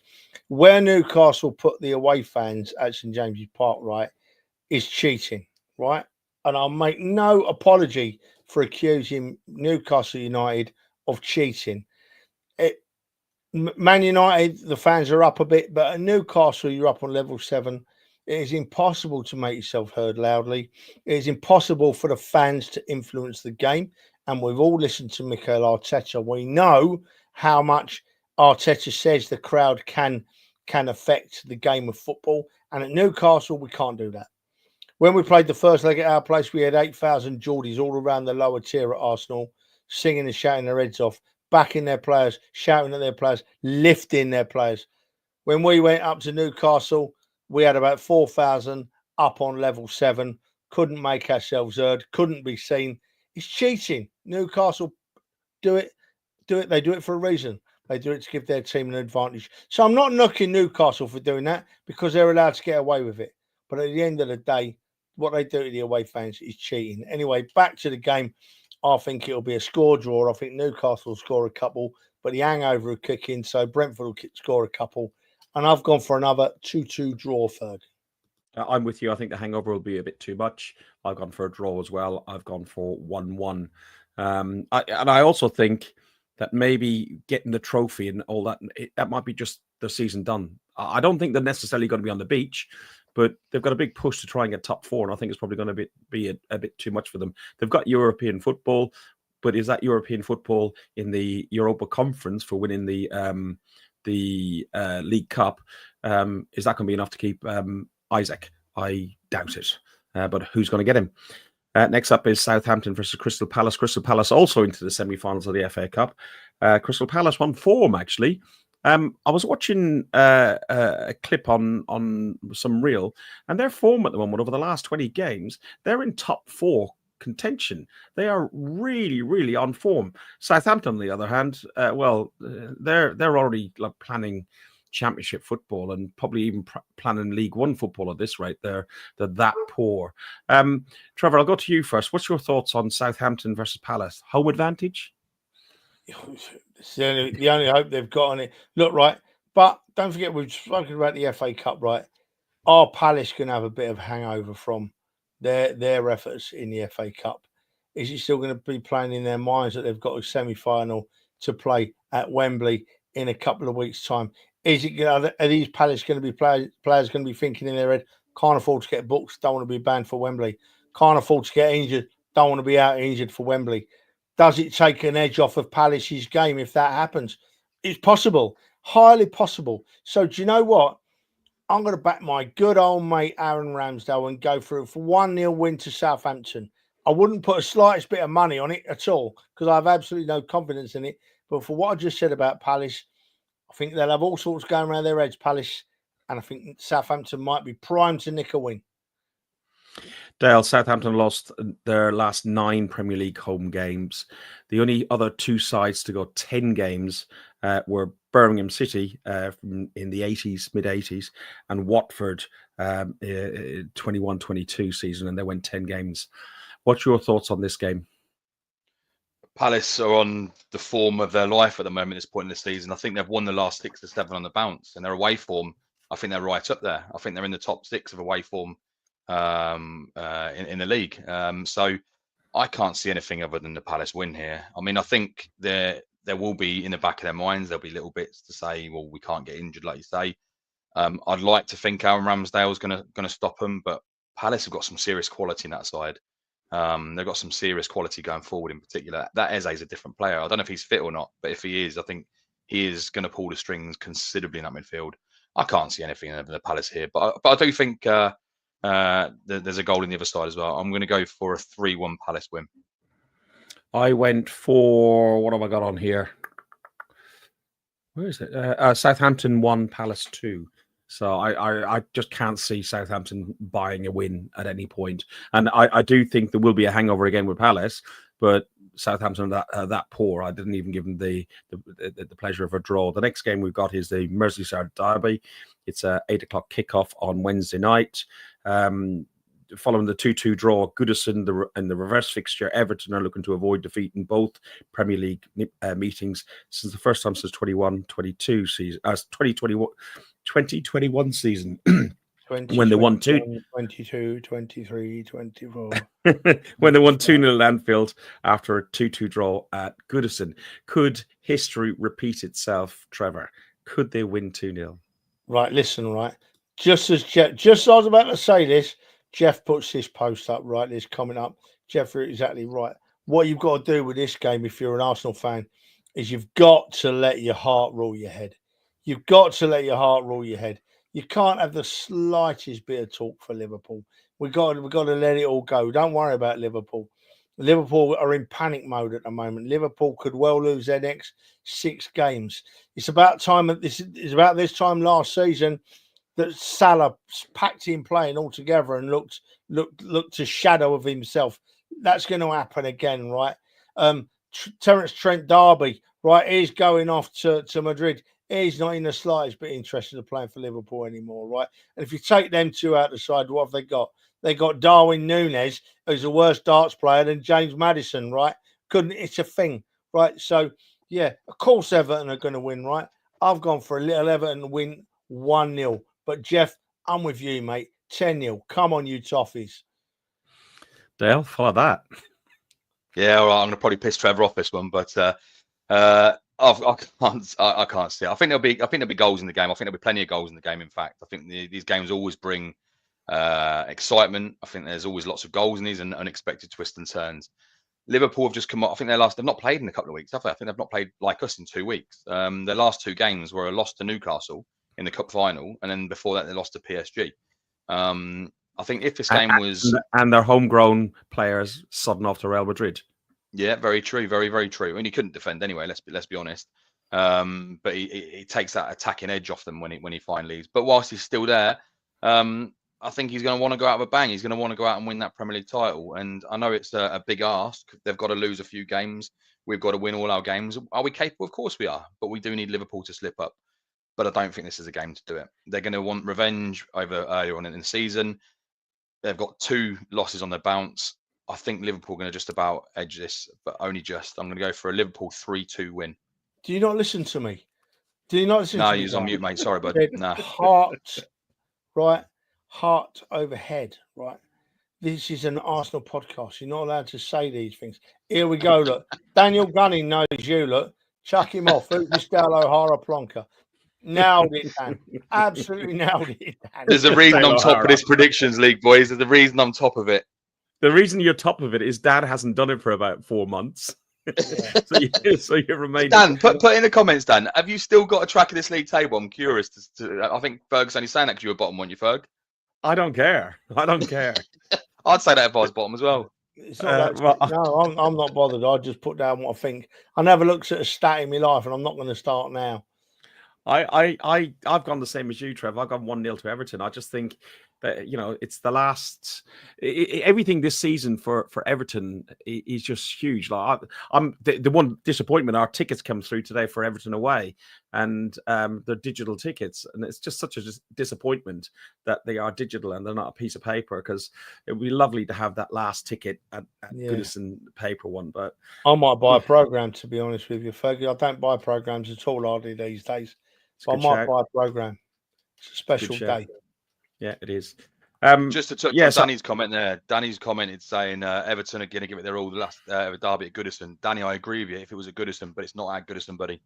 Where Newcastle put the away fans at St James's Park, right, is cheating, right? And I'll make no apology for accusing Newcastle United of cheating. Man United, the fans are up a bit, but at Newcastle, you're up on level 7. It is impossible to make yourself heard loudly. It is impossible for the fans to influence the game. And we've all listened to Mikel Arteta. We know how much Arteta says the crowd can affect the game of football. And at Newcastle, we can't do that. When we played the first leg at our place, we had 8,000 Geordies all around the lower tier at Arsenal, singing and shouting their heads off, backing their players, shouting at their players, lifting their players. When we went up to Newcastle, we had about 4,000 up on level 7, couldn't make ourselves heard, couldn't be seen. It's cheating. Newcastle do it. They do it for a reason. They do it to give their team an advantage. So I'm not knocking Newcastle for doing that because they're allowed to get away with it. But at the end of the day, what they do to the away fans is cheating. Anyway, back to the game. I think it'll be a score draw. I think Newcastle will score a couple, but the hangover will kick in. So Brentford will score a couple. And I've gone for another 2-2 draw, Ferg. I'm with you. I think the hangover will be a bit too much. I've gone for a draw as well. I've gone for 1-1. I also think that maybe getting the trophy and all that, that might be just the season done. I don't think they're necessarily going to be on the beach, but they've got a big push to try and get top 4, and I think it's probably going to be a bit too much for them. They've got European football, but is that European football in the Europa Conference for winning the League Cup? Is that going to be enough to keep Isaac? I doubt it, but who's going to get him? Next up is Southampton versus Crystal Palace. Crystal Palace also into the semi-finals of the FA Cup. Crystal Palace won form, actually. I was watching a clip on some reel, and their form at the moment over the last 20 games, they're in top 4 contention. They are really, really on form. Southampton, on the other hand, they're already planning Championship football and probably even planning League One football at this rate. They're that poor. Trevor, I'll go to you first. What's your thoughts on Southampton versus Palace? Home advantage? It's the only hope they've got on it. Look, right, but don't forget we've spoken about the FA Cup, right? Are Palace going to have a bit of hangover from their efforts in the FA Cup? Is it still going to be playing in their minds that they've got a semi-final to play at Wembley in a couple of weeks' time? Are these Palace going to be players going to be thinking in their head, can't afford to get booked, don't want to be banned for Wembley, can't afford to get injured, don't want to be out injured for Wembley? Does it take an edge off of Palace's game if that happens? It's possible, highly possible. So do you know what? I'm going to back my good old mate Aaron Ramsdale and go for 1-0 win to Southampton. I wouldn't put a slightest bit of money on it at all because I have absolutely no confidence in it. But for what I just said about Palace, I think they'll have all sorts going around their heads, Palace, and I think Southampton might be primed to nick a win. Dale, Southampton lost their last 9 Premier League home games. The only other 2 sides to go 10 games were Birmingham City in the 80s, mid-80s, and Watford 21-22 season, and they went 10 games. What's your thoughts on this game? Palace are on the form of their life at the moment at this point in the season. I think they've won the last 6 to 7 on the bounce, and their away form, I think they're right up there. I think they're in the top 6 of away form in the league. So I can't see anything other than the Palace win here. I mean, I think there will be in the back of their minds, there'll be little bits to say, well, we can't get injured, like you say. I'd like to think Aaron Ramsdale's going to stop them, but Palace have got some serious quality in that side. They've got some serious quality going forward in particular. That Eze is a different player. I don't know if he's fit or not, but if he is, I think he is going to pull the strings considerably in that midfield. I can't see anything in the Palace here, but I do think there's a goal in the other side as well. I'm going to go for a 3-1 Palace win. I went for, what have I got on here? Where is it? Southampton 1, Palace 2. So I just can't see Southampton buying a win at any point. And I do think there will be a hangover again with Palace. but Southampton are that poor. I didn't even give them the pleasure of a draw. The next game we've got is the Merseyside derby. It's a 8:00 kickoff on Wednesday night. Following the 2-2 draw, Goodison in the reverse fixture, Everton are looking to avoid defeat in both Premier League meetings since the first time since 2021 season. When they won 22, 23, 24. When they won 2-0 at Anfield after a 2-2 draw at Goodison. Could history repeat itself, Trevor? Could they win 2-0? Right, listen, right. Just as I was about to say this, Jeff puts this post up, right? This comment up. Jeff, you're exactly right. What you've got to do with this game, if you're an Arsenal fan, is you've got to let your heart rule your head. You've got to let your heart rule your head. You can't have the slightest bit of talk for Liverpool. We've got to let it all go. Don't worry about Liverpool. Liverpool are in panic mode at the moment. Liverpool could well lose their next 6 games. It's about time. It's about this time last season that Salah packed in playing all together and looked a shadow of himself. That's going to happen again, right? Terence Trent Derby, right? He's going off to Madrid. He's not in the slightest bit interested in playing for Liverpool anymore, right? And if you take them two out the side, what have they got? They got Darwin Núñez, who's a worse darts player than James Maddison, right? It's a thing, right? So, yeah, of course Everton are going to win, right? I've gone for a little Everton win 1-0. But, Jeff, I'm with you, mate. 10-0. Come on, you toffees. Dale, follow that. Yeah, all right. I'm going to probably piss Trevor off this one, but I can't see it. I think there'll be goals in the game. I think there'll be plenty of goals in the game. In fact, I think these games always bring excitement. I think there's always lots of goals in these and unexpected twists and turns. Liverpool have just come up. I think they've not played in a couple of weeks, have they? I think they've not played like us in 2 weeks. Their last 2 games were a loss to Newcastle in the cup final, and then before that they lost to PSG. I think if this game was and their homegrown players sudden off to Real Madrid. Yeah, very true, very, very true. And he couldn't defend anyway. Let's be honest. But he takes that attacking edge off them when he finally leaves. But whilst he's still there, I think he's going to want to go out with a bang. He's going to want to go out and win that Premier League title. And I know it's a big ask. They've got to lose a few games. We've got to win all our games. Are we capable? Of course we are. But we do need Liverpool to slip up. But I don't think this is a game to do it. They're going to want revenge over earlier on in the season. They've got 2 losses on their bounce. I think Liverpool are going to just about edge this, but only just. I'm going to go for a Liverpool 3-2 win. Do you not listen to me? Do you not listen to me? No, you're on mute, mate. Sorry, bud. No. Heart, right? Heart over head, right? This is an Arsenal podcast. You're not allowed to say these things. Here we go, look. Daniel Gunning knows you, look. Chuck him off. Who's this Dale O'Hara plonker? Nailed it, Dan. Absolutely nailed it, Dan. There's a reason I'm top of this predictions league, boys. There's a reason I'm top of it. The reason you're top of it is Dad hasn't done it for about 4 months. so you remain. Dan, put in the comments, Dan. Have you still got a track of this league table? I'm curious. I think Ferg's only saying that because you were bottom, weren't you, Ferg? I don't care. I'd say that if I was bottom as well. It's not no, I'm not bothered. I just put down what I think. I never looked at a stat in my life, and I'm not going to start now. I've gone the same as you, Trev. I've gone 1-0 to Everton. I just think that it's the last. Everything this season for Everton is just huge. Like I'm the one disappointment. Our tickets come through today for Everton away, and they're digital tickets, and it's just such a disappointment that they are digital and they're not a piece of paper. Because it would be lovely to have that last ticket at Goodison paper one. But I might buy a program, to be honest with you, Fergie. I don't buy programs at all hardly these days. So I might buy a program. It's a special day. Yeah, it is. Just to touch on Danny's comment there. Danny's commented saying Everton are going to give it their all the last derby at Goodison. Danny, I agree with you. If it was at Goodison, but it's not at Goodison, buddy.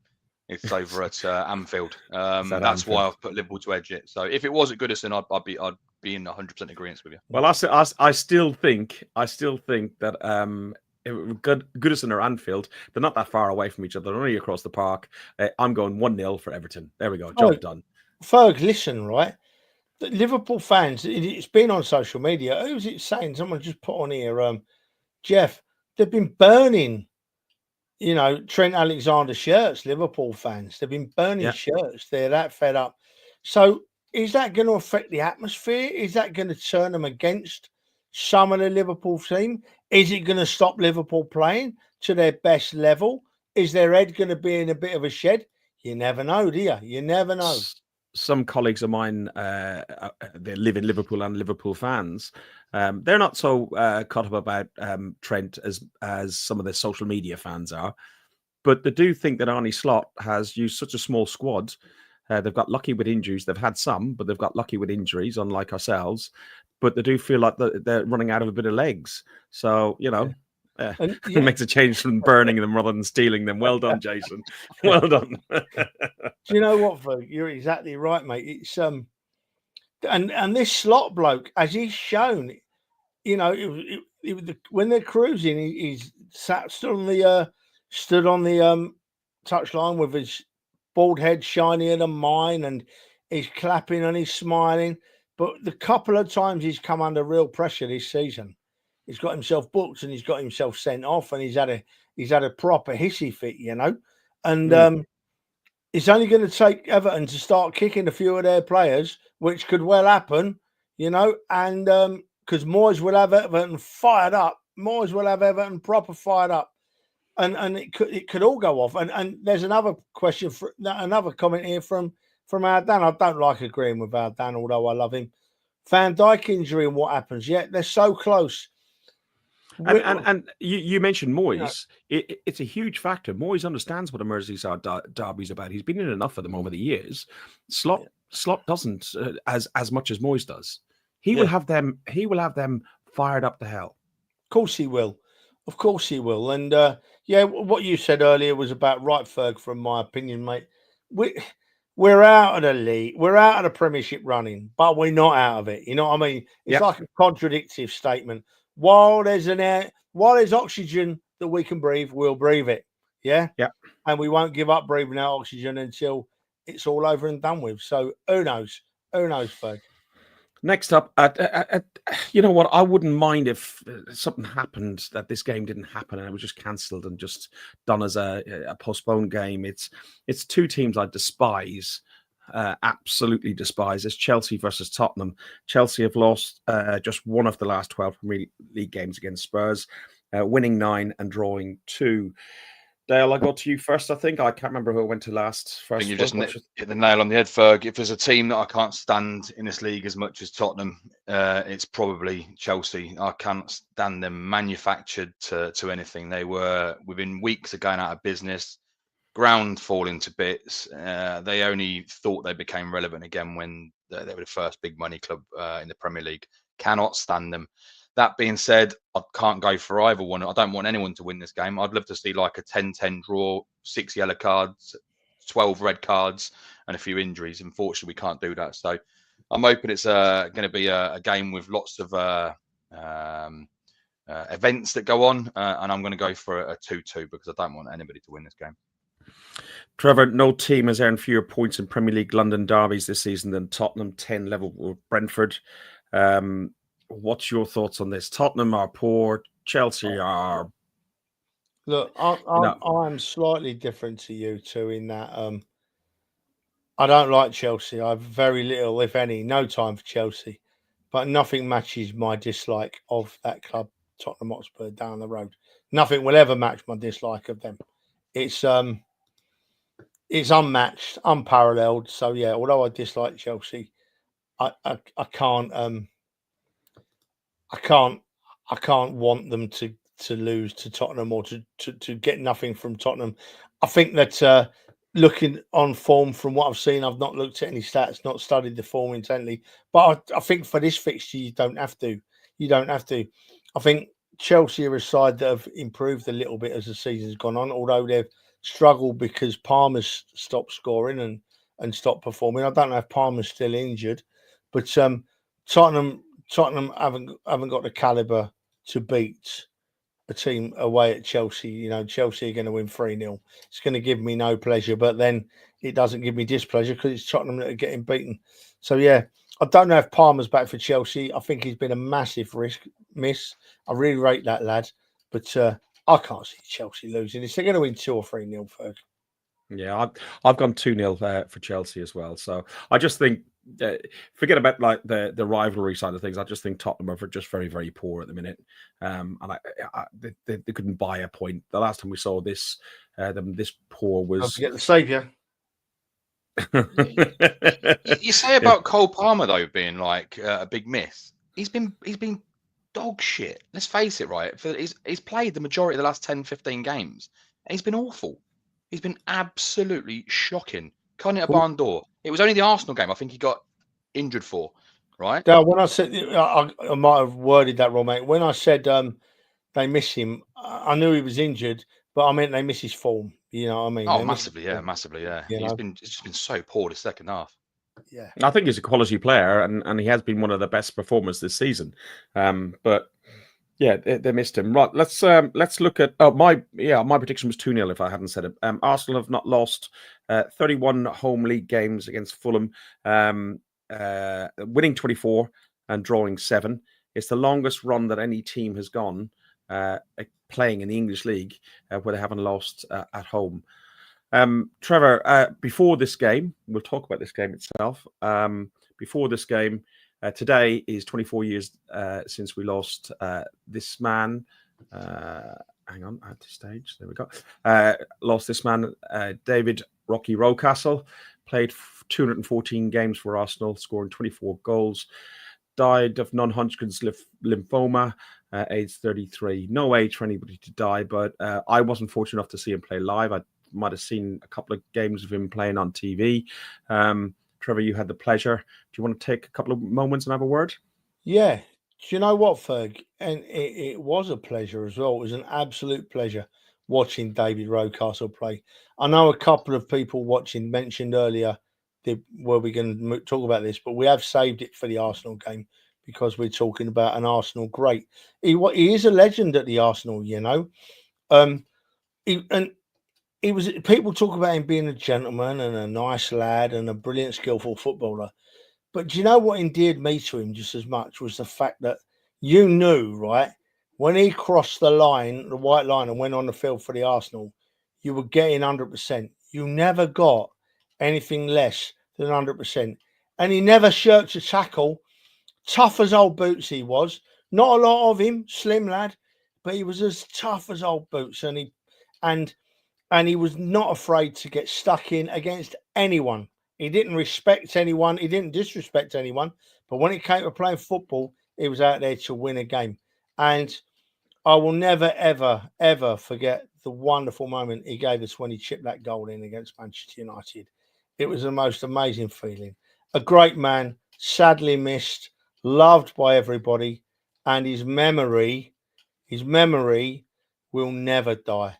It's over at Anfield. That's why I've put Liverpool to edge it. So if it was at Goodison, I'd be in 100% agreement with you. Well, I still think that Goodison or Anfield, they're not that far away from each other. They're only across the park. I'm going 1-0 for Everton. There we go. Job done. Ferg, listen, right? The Liverpool fans, it's been on social media. Who's it saying? Someone just put on here, Jeff, they've been burning, Trent Alexander shirts, Liverpool fans. They've been burning shirts. They're that fed up. So is that going to affect the atmosphere? Is that going to turn them against some of the Liverpool team? Is it going to stop Liverpool playing to their best level? Is their head going to be in a bit of a shed? You never know, do you? You never know. Some colleagues of mine, they live in Liverpool and Liverpool fans. They're not so caught up about Trent as some of the social media fans are, but they do think that Arne Slot has used such a small squad. They've got lucky with injuries. They've had some, but they've got lucky with injuries, unlike ourselves. But they do feel like they're running out of a bit of legs. So, it makes a change from burning them rather than stealing them. Well done, Jason. Well done. Do you know what, Ferg? You're exactly right, mate. It's and this Slot bloke, as he's shown, when they're cruising, he's stood on the touchline with his bald head shinier than mine, and he's clapping and he's smiling. But the couple of times he's come under real pressure this season, he's got himself booked and he's got himself sent off, and he's had a proper hissy fit, and it's only going to take Everton to start kicking a few of their players, which could well happen, and because Moyes will have Everton fired up. Moyes will have Everton proper fired up. And it could all go off. And there's another question, another comment here from our Dan. I don't like agreeing with our Dan, although I love him. Van Dijk injury and what happens? Yeah, they're so close. And you mentioned Moyes. It's a huge factor. Moyes understands what a Merseyside derby's about. He's been in enough of them over the years. Slot doesn't as much as Moyes does. He will have them. He will have them fired up to hell. Of course he will. Of course he will. And what you said earlier was about right, Ferg, from my opinion, mate. We're out of the league. We're out of the Premiership running, but we're not out of it. You know what I mean? It's like a contradictive statement. While there's oxygen that we can breathe, we'll breathe it. Yeah. Yeah. And we won't give up breathing out oxygen until it's all over and done with. So who knows? Who knows, Ferg? Next up, you know what? I wouldn't mind if something happened that this game didn't happen and it was just cancelled and just done as a postponed game. It's two teams I despise, absolutely despise. It's Chelsea versus Tottenham. Chelsea have lost just one of the last 12 Premier League games against Spurs, winning 9 and drawing 2. Dale, I go to you first, I think. I can't remember who I went to last. I think you just hit the nail on the head, Ferg. If there's a team that I can't stand in this league as much as Tottenham, it's probably Chelsea. I can't stand them manufactured to anything. They were within weeks of going out of business, ground falling to bits. They only thought they became relevant again when they were the first big money club in the Premier League. Cannot stand them. That being said, I can't go for either one. I don't want anyone to win this game. I'd love to see like a 10-10 draw, 6 yellow cards, 12 red cards, and a few injuries. Unfortunately, we can't do that. So I'm hoping it's going to be a game with lots of events that go on. And I'm going to go for a 2-2 because I don't want anybody to win this game. Trevor, no team has earned fewer points in Premier League London derbies this season than Tottenham, 10 level with Brentford. What's your thoughts on this? Tottenham are poor. Chelsea are. Look, I'm slightly different to you two in that I don't like Chelsea. I have very little, if any, no time for Chelsea, but nothing matches my dislike of that club, Tottenham Hotspur, down the road. Nothing will ever match my dislike of them. It's unmatched, unparalleled. So yeah, although I dislike Chelsea, I can't. I can't want them to lose to Tottenham or to get nothing from Tottenham. I think that looking on form from what I've seen, I've not looked at any stats, not studied the form intently. But I think for this fixture, you don't have to. You don't have to. I think Chelsea are a side that have improved a little bit as the season's gone on, although they've struggled because Palmer's stopped scoring and stopped performing. I don't know if Palmer's still injured, but Tottenham haven't got the caliber to beat a team away at Chelsea. You know, Chelsea are going to win 3-0. It's going to give me no pleasure, but then it doesn't give me displeasure because it's Tottenham that are getting beaten. So yeah, I don't know if Palmer's back for Chelsea. I think he's been a massive miss. I really rate that lad, but I can't see Chelsea losing. They're going to win 2 or 3-0, Ferg. Yeah, I've gone 2-0 for Chelsea as well. So I just think forget about like the rivalry side of things. I just think Tottenham are just very, very poor at the minute, and they couldn't buy a point. The last time we saw this them this poor was. Don't forget the saviour. You say about Cole Palmer though being like a big miss. He's been dog shit. Let's face it, right? He's played the majority of the last 10, 15 games. And he's been awful. He's been absolutely shocking. Can't hit a barn door. It was only the Arsenal game I think he got injured for, right? Dale, when I said I might have worded that wrong, mate. When I said they miss him, I knew he was injured, but I meant they miss his form. You know what I mean? Oh, massively, yeah. It's just been so poor the second half. Yeah, I think he's a quality player, and he has been one of the best performers this season. But yeah, they missed him. Right, let's look at my prediction was 2-0 if I hadn't said it. Arsenal have not lost 31 home league games against Fulham, winning 24 and drawing 7. It's the longest run that any team has gone playing in the English league where they haven't lost at home. Trevor, before this game, we'll talk about this game itself. Before this game, today is 24 years since we lost this man. Hang on, at this stage, there we go. Lost this man, David Rocky Rocastle, played 214 games for Arsenal, scoring 24 goals. Died of non-Hodgkin's lymphoma, age 33. No age for anybody to die, but I wasn't fortunate enough to see him play live. I might have seen a couple of games of him playing on TV. Trevor, you had the pleasure. Do you want to take a couple of moments and have a word? Yeah. Do you know what, Ferg? And it was a pleasure as well. It was an absolute pleasure watching David Rocastle play. I know a couple of people watching mentioned earlier were we going to talk about this, but we have saved it for the Arsenal game because we're talking about an Arsenal great. He is a legend at the Arsenal, you know. He was. People talk about him being a gentleman and a nice lad and a brilliant, skillful footballer. But do you know what endeared me to him just as much was the fact that you knew, right, when he crossed the line, the white line, and went on the field for the Arsenal, you were getting 100%. You never got anything less than 100%. And he never shirked a tackle. Tough as old boots he was. Not a lot of him, slim lad, but he was as tough as old boots. And he was not afraid to get stuck in against anyone. He didn't respect anyone. He didn't disrespect anyone. But when it came to playing football, he was out there to win a game. And I will never, ever, ever forget the wonderful moment he gave us when he chipped that goal in against Manchester United. It was the most amazing feeling. A great man, sadly missed, loved by everybody. And his memory will never die.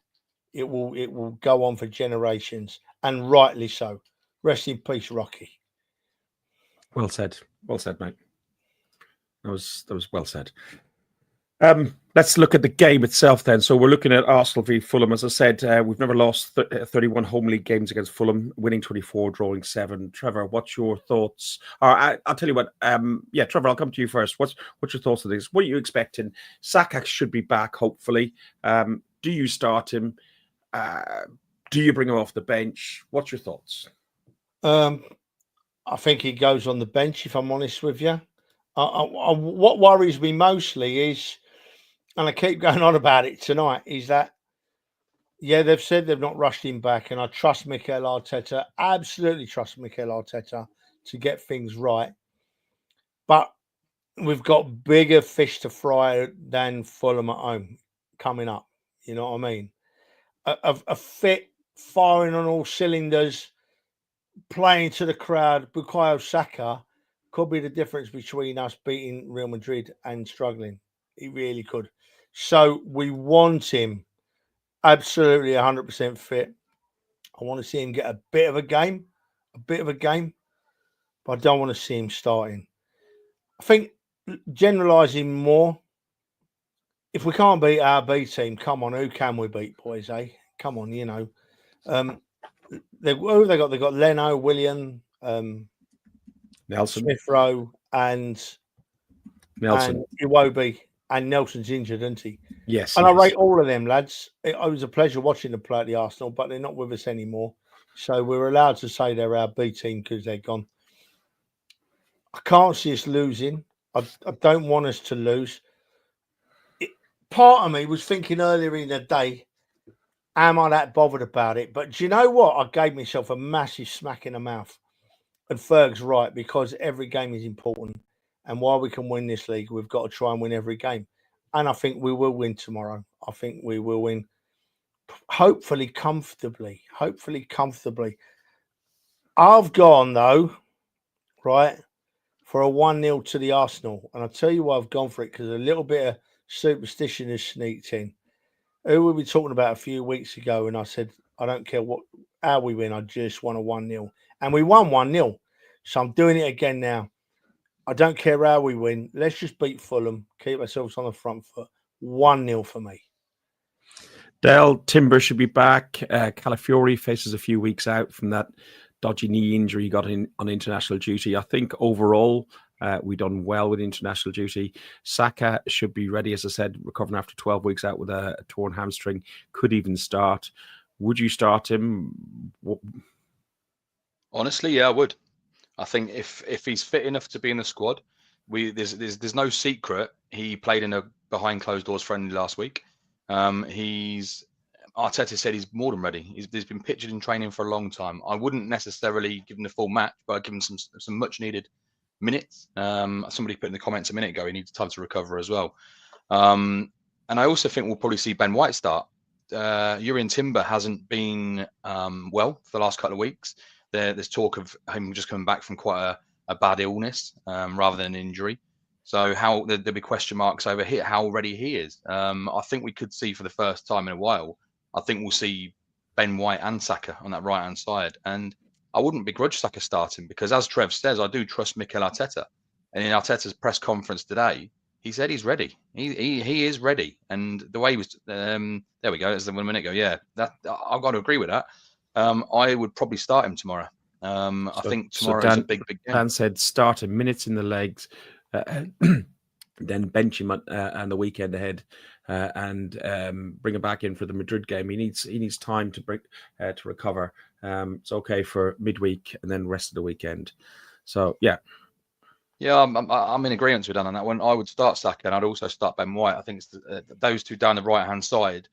It will go on for generations, and rightly so. Rest in peace, Rocky. Well said, mate. That was well said. Let's look at the game itself then. So we're looking at Arsenal v Fulham. As I said, we've never lost 31 home league games against Fulham, winning 24, drawing 7. Trevor, what's your thoughts? I'll tell you what. Trevor, I'll come to you first. What's your thoughts on this? What are you expecting? Saka should be back, hopefully. Do you start him? Do you bring him off the bench? What's your thoughts? I think he goes on the bench, if I'm honest with you. What worries me mostly is, and I keep going on about it tonight, is that, yeah, they've said they've not rushed him back, and I trust Mikel Arteta, absolutely trust Mikel Arteta to get things right. But we've got bigger fish to fry than Fulham at home coming up. You know what I mean? A fit, firing on all cylinders, playing to the crowd, Bukayo Saka could be the difference between us beating Real Madrid and struggling. He really could. So we want him absolutely 100% fit. I want to see him get a bit of a game, but I don't want to see him starting. I think generalising more, if we can't beat our B team, come on, who can we beat, boys, eh? Come on, you know. They got Leno, William, Nelson, Smith Rowe, and Nelson, and Iwobi, and Nelson's injured, isn't he? Yes. And I rate all of them, lads. It was a pleasure watching them play at the Arsenal, but they're not with us anymore. So we're allowed to say they're our B team because they're gone. I can't see us losing. I don't want us to lose. Part of me was thinking earlier in the day, am I that bothered about it? But do you know what? I gave myself a massive smack in the mouth. And Ferg's right, because every game is important. And while we can win this league, we've got to try and win every game. And I think we will win tomorrow. I think we will win, hopefully comfortably. Hopefully comfortably. I've gone, though, right, for a 1-0 to the Arsenal. And I'll tell you why I've gone for it, because a little bit of superstition has sneaked in. Who were we talking about a few weeks ago? And I said, I don't care how we win, I just want a 1-0. And we won 1-0. So I'm doing it again now. I don't care how we win. Let's just beat Fulham, keep ourselves on the front foot. 1-0 for me. Dale, Timber should be back. Calafiori faces a few weeks out from that dodgy knee injury he got on international duty. I think overall we've done well with international duty. Saka should be ready, as I said, recovering after 12 weeks out with a torn hamstring. Could even start. Would you start him? Honestly, yeah, I would. I think if he's fit enough to be in the squad, there's no secret. He played in a behind closed doors friendly last week. Arteta said he's more than ready. He's been pictured in training for a long time. I wouldn't necessarily give him the full match, but I'd give him some much needed minutes. Somebody put in the comments a minute ago he needs time to recover as well. And I also think we'll probably see Ben White start. Urian Timber hasn't been well for the last couple of weeks. There's talk of him just coming back from quite a bad illness rather than an injury. So there'll be question marks over here, how ready he is. I think we could see for the first time in a while, I think we'll see Ben White and Saka on that right-hand side. And I wouldn't begrudge Saka starting because, as Trev says, I do trust Mikel Arteta. And in Arteta's press conference today, he said he's ready. He is ready. And the way he was, there we go. That's 1 minute ago. Yeah, I've got to agree with that. I would probably start him tomorrow. I think tomorrow is a big game. Dan said start him, minutes in the legs, then bench him on the weekend ahead, and bring him back in for the Madrid game. He needs time to recover. It's okay for midweek and then rest of the weekend. So yeah. Yeah, I'm in agreement with Dan on that one. I would start Saka and I'd also start Ben White. I think it's those two down the right-hand side.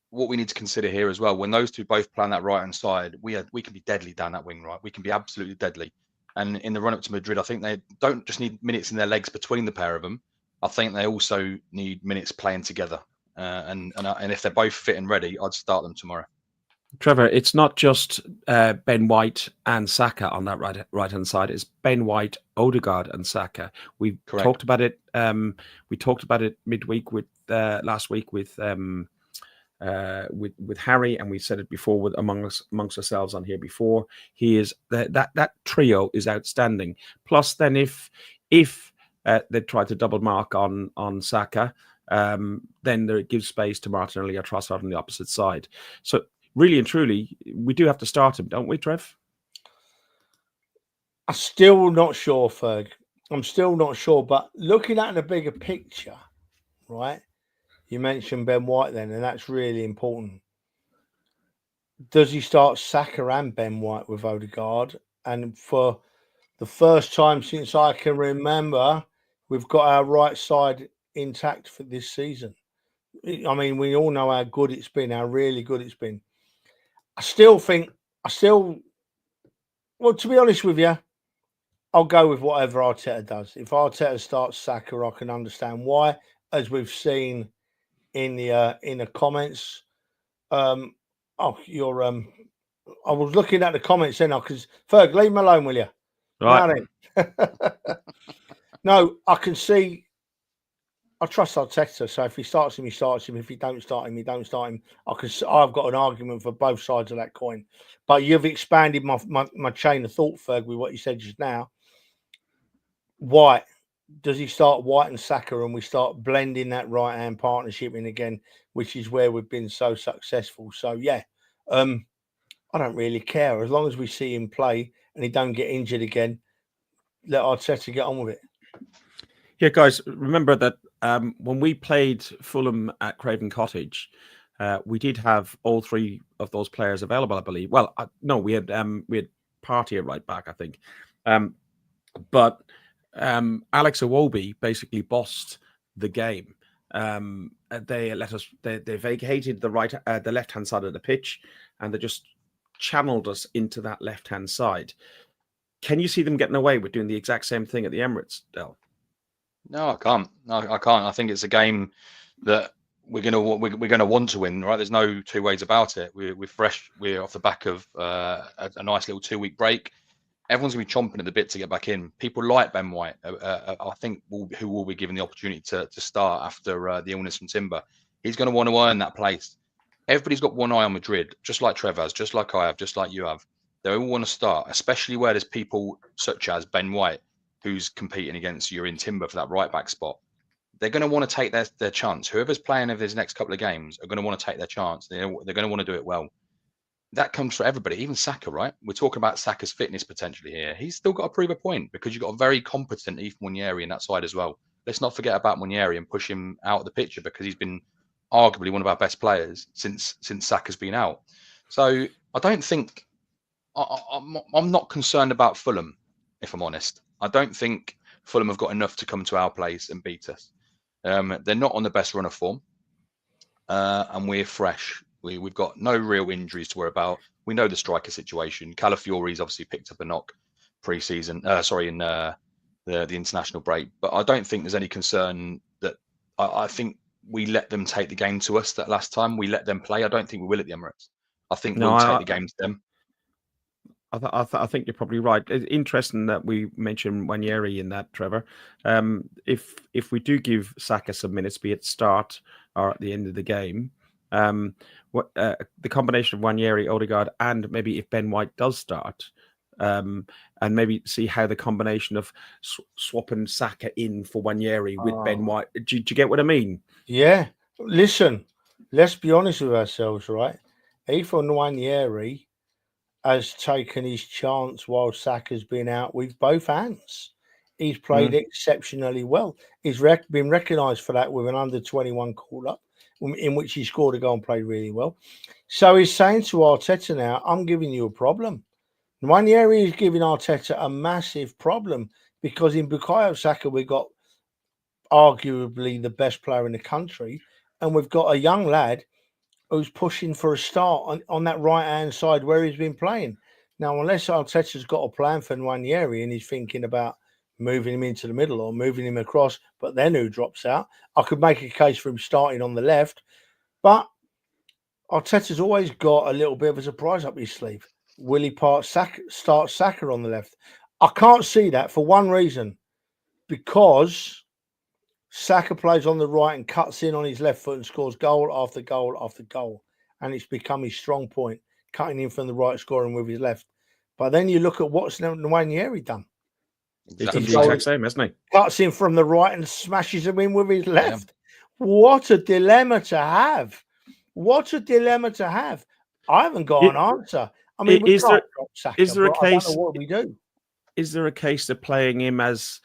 What we need to consider here as well, when those two both play on that right-hand side, we can be deadly down that wing, right? We can be absolutely deadly. And in the run-up to Madrid, I think they don't just need minutes in their legs between the pair of them. I think they also need minutes playing together. And if they're both fit and ready, I'd start them tomorrow. Trevor, it's not just Ben White and Saka on that right-hand side. It's Ben White, Odegaard, and Saka. We talked about it. We talked about it midweek with last week with Harry, and we said it before amongst ourselves on here before. He is that trio is outstanding. Plus, then if they try to double mark on Saka, then it gives space to Martinelli or Trossard on the opposite side. So really and truly, we do have to start him, don't we, Trev? I'm still not sure, Ferg. I'm still not sure, but looking at the bigger picture, right? You mentioned Ben White then, and that's really important. Does he start Saka and Ben White with Odegaard? And for the first time since I can remember, we've got our right side intact for this season. I mean, we all know how good it's been, how really good it's been. Well, to be honest with you, I'll go with whatever Arteta does. If Arteta starts Saka, I can understand why, as we've seen in the comments. I was looking at the comments then, because Ferg, leave him alone, will you? Right. No, I can see. I trust Arteta, so if he starts him, he starts him. If he don't start him, he don't start him. I've got an argument for both sides of that coin. But you've expanded my chain of thought, Ferg, with what you said just now. White. Does he start White and Saka, and we start blending that right-hand partnership in again, which is where we've been so successful? So, yeah, I don't really care. As long as we see him play and he don't get injured again, let Arteta get on with it. Yeah, guys, remember that when we played Fulham at Craven Cottage, we did have all three of those players available, I believe. Well, no, we had Partey at right back, I think. But Alex Iwobi basically bossed the game. They vacated the left hand side of the pitch, and they just channeled us into that left hand side. Can you see them getting away with doing the exact same thing at the Emirates, Del? No, I can't. No, I can't. I think it's a game that we're gonna want to win, right? There's no two ways about it. We're fresh. We're off the back of a nice little 2-week break. Everyone's gonna be chomping at the bit to get back in. People like Ben White, I think, who will be given the opportunity to start after the illness from Timber. He's going to want to earn that place. Everybody's got one eye on Madrid, just like Trev has, just like I have, just like you have. They all want to start, especially where there's people such as Ben White, who's competing against Urian Timber for that right back spot. They're going to want to take their chance. Whoever's playing over these next couple of games are going to want to take their chance. They're going to want to do it well. That comes for everybody, even Saka, right? We're talking about Saka's fitness potentially here. He's still got to prove a point because you've got a very competent Ethan Munyeri in that side as well. Let's not forget about Munyeri and push him out of the picture because he's been arguably one of our best players since Saka's been out. So I don't think I'm not concerned about Fulham, if I'm honest. I don't think Fulham have got enough to come to our place and beat us. They're not on the best run of form, and we're fresh. We've got no real injuries to worry about. We know the striker situation. Calafiori's obviously picked up a knock pre-season. In the international break. But I don't think there's any concern that I think we let them take the game to us that last time. We let them play. I don't think we will at the Emirates. I think we'll take the game to them. I think you're probably right. It's interesting that we mentioned Wanyeri in that, Trevor. If we do give Saka some minutes, be it start or at the end of the game, the combination of Wanyeri, Odegaard, and maybe if Ben White does start, and maybe see how the combination of swapping Saka in for Wanyeri with Ben White. Do you get what I mean? Yeah. Listen, let's be honest with ourselves, right? Ethan Wanyeri has taken his chance while Saka's been out with both hands. He's played exceptionally well. He's been recognised for that with an under-21 call-up, in which he scored a goal and played really well. So he's saying to Arteta now, I'm giving you a problem. Wanyeri is giving Arteta a massive problem because in Bukayo Saka, we've got arguably the best player in the country, and we've got a young lad who's pushing for a start on that right-hand side where he's been playing. Now, unless Arteta's got a plan for Wanyeri and he's thinking about moving him into the middle or moving him across, but then who drops out, I could make a case for him starting on the left. But Arteta's always got a little bit of a surprise up his sleeve. Will he start Saka on the left? I can't see that for one reason, because Saka plays on the right and cuts in on his left foot and scores goal after goal after goal. And it's become his strong point, cutting in from the right, scoring with his left. But then you look at what's Wanyeri done. He's done the exact same, hasn't he? Cuts in from the right and smashes him in with his left. Yeah. What a dilemma to have. What a dilemma to have. I haven't got an answer. I mean, is there a case? I don't know what we do. Is there a case of playing him as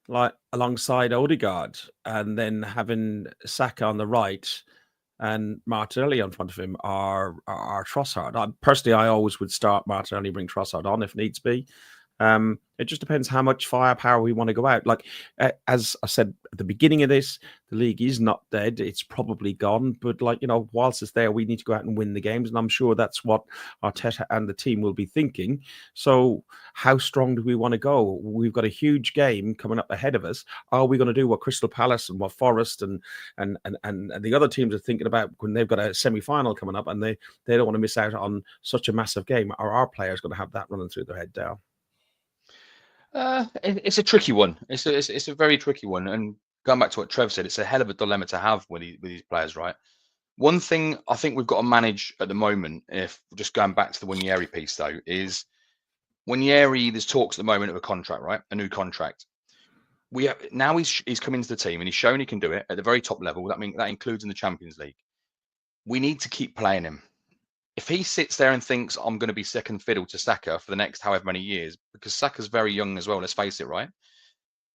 like alongside Odegaard and then having Saka on the right and Martinelli in front of him are Trossard? Personally, I always would start Martinelli, bring Trossard on if needs be. It just depends how much firepower we want to go out. Like, as I said at the beginning of this, the league is not dead. It's probably gone. But, like, you know, whilst it's there, we need to go out and win the games. And I'm sure that's what Arteta and the team will be thinking. So how strong do we want to go? We've got a huge game coming up ahead of us. Are we going to do what Crystal Palace and what Forest and the other teams are thinking about when they've got a semi-final coming up and they don't want to miss out on such a massive game? Are our players going to have that running through their head down? It's a tricky one. It's a very tricky one. And going back to what Trev said, it's a hell of a dilemma to have with these players, right? One thing I think we've got to manage at the moment, if just going back to the Wanyeri piece though, is Wanyeri, there's talks at the moment of a contract, right? A new contract. Now he's come into the team and he's shown he can do it at the very top level. That includes in the Champions League. We need to keep playing him. If he sits there and thinks I'm going to be second fiddle to Saka for the next however many years, because Saka's very young as well, let's face it, right?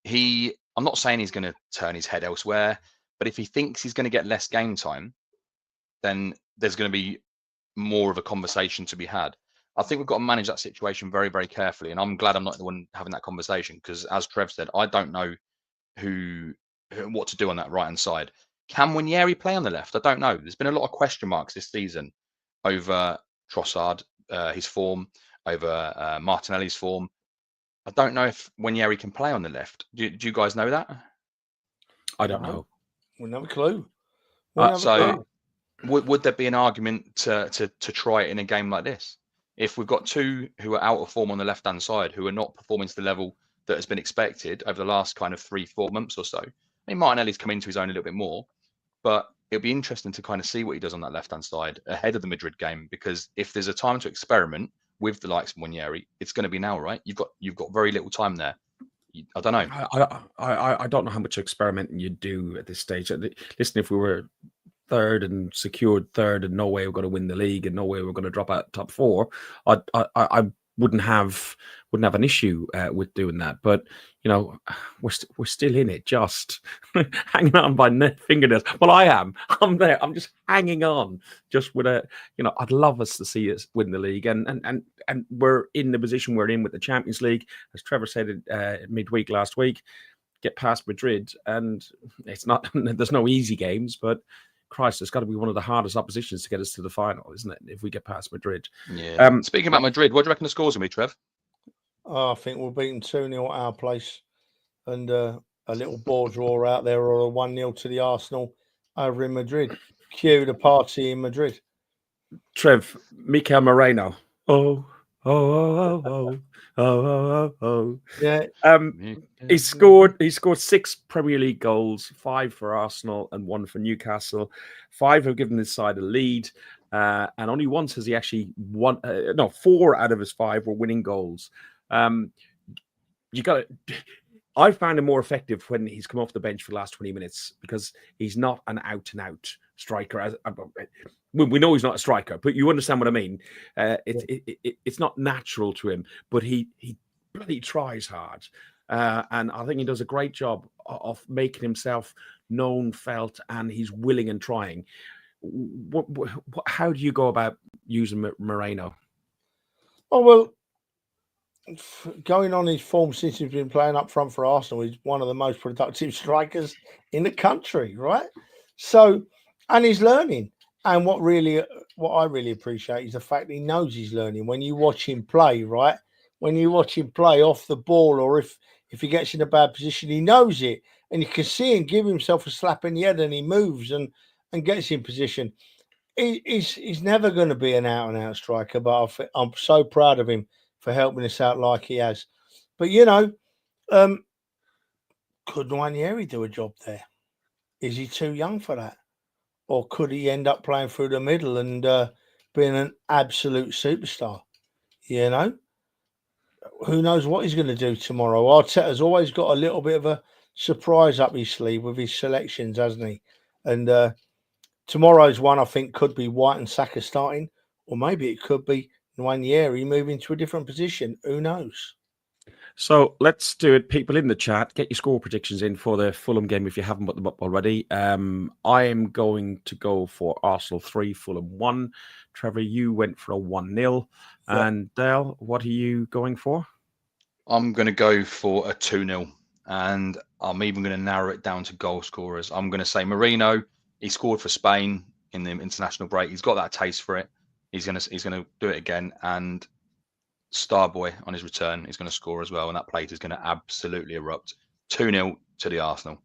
I'm not saying he's going to turn his head elsewhere, but if he thinks he's going to get less game time, then there's going to be more of a conversation to be had. I think we've got to manage that situation very, very carefully. And I'm glad I'm not the one having that conversation because, as Trev said, I don't know what to do on that right hand side. Can Winieri play on the left? I don't know. There's been a lot of question marks this season over Trossard, his form, over Martinelli's form. I don't know if Winieri can play on the left. Do you guys know that? I don't know. We have a clue. Would there be an argument to try it in a game like this? If we've got two who are out of form on the left-hand side, who are not performing to the level that has been expected over the last kind of 3-4 months or so. I mean, Martinelli's come into his own a little bit more, but it'll be interesting to kind of see what he does on that left-hand side ahead of the Madrid game, because if there's a time to experiment with the likes of Winieri, it's going to be now, right? You've got very little time there. I don't know. I don't know how much experimenting you do at this stage. Listen, if we were third and secured third and no way we're going to win the league and no way we're going to drop out top 4, I wouldn't have an issue with doing that. But we're still in it, just hanging on by fingernails. Well, I'm there. I'm just hanging on, just with I'd love us to see us win the league, and we're in the position we're in with the Champions League, as Trevor said midweek last week. Get past Madrid, and it's not. There's no easy games, but Christ, it's got to be one of the hardest oppositions to get us to the final, isn't it? If we get past Madrid. Yeah. Speaking about Madrid, what do you reckon the score's going to be, Trev? I think we'll beat them 2-0 at our place, and a little ball draw out there, or a 1-0 to the Arsenal over in Madrid. Cue the party in Madrid. Trev, Mikel Moreno. Oh. Yeah. He scored 6 Premier League goals, 5 for Arsenal and 1 for Newcastle. 5 have given his side a lead, and only once has he actually won. 4 out of his 5 were winning goals. I found him more effective when he's come off the bench for the last 20 minutes, because he's not an out-and-out striker. We know he's not a striker, but you understand what I mean. It's not natural to him, but he bloody tries hard. And I think he does a great job of making himself known, felt, and he's willing and trying. How do you go about using Moreno? Oh, well, going on his form since he's been playing up front for Arsenal, he's one of the most productive strikers in the country, right? So, and he's learning. And what I really appreciate is the fact he knows he's learning. When you watch him play, right? When you watch him play off the ball, or if he gets in a bad position, he knows it. And you can see him give himself a slap in the head, and he moves and gets in position. He's never going to be an out-and-out striker, but I'm so proud of him for helping us out like he has. But, could Winieri do a job there? Is he too young for that? Or could he end up playing through the middle and being an absolute superstar? Who knows what he's going to do tomorrow? Arteta's always got a little bit of a surprise up his sleeve with his selections, hasn't he? And tomorrow's one, I think, could be White and Saka starting, or maybe it could be Winieri moving to a different position. Who knows? So let's do it. People in the chat, get your score predictions in for the Fulham game if you haven't put them up already. I am going to go for Arsenal 3, Fulham 1. Trevor, you went for a 1-0. Yeah. And Dale, what are you going for? I'm going to go for a 2-0. And I'm even going to narrow it down to goal scorers. I'm going to say Moreno. He scored for Spain in the international break. He's got that taste for it. He's going to do it again. And Starboy on his return is going to score as well, and that plate is going to absolutely erupt. 2-0 to the Arsenal.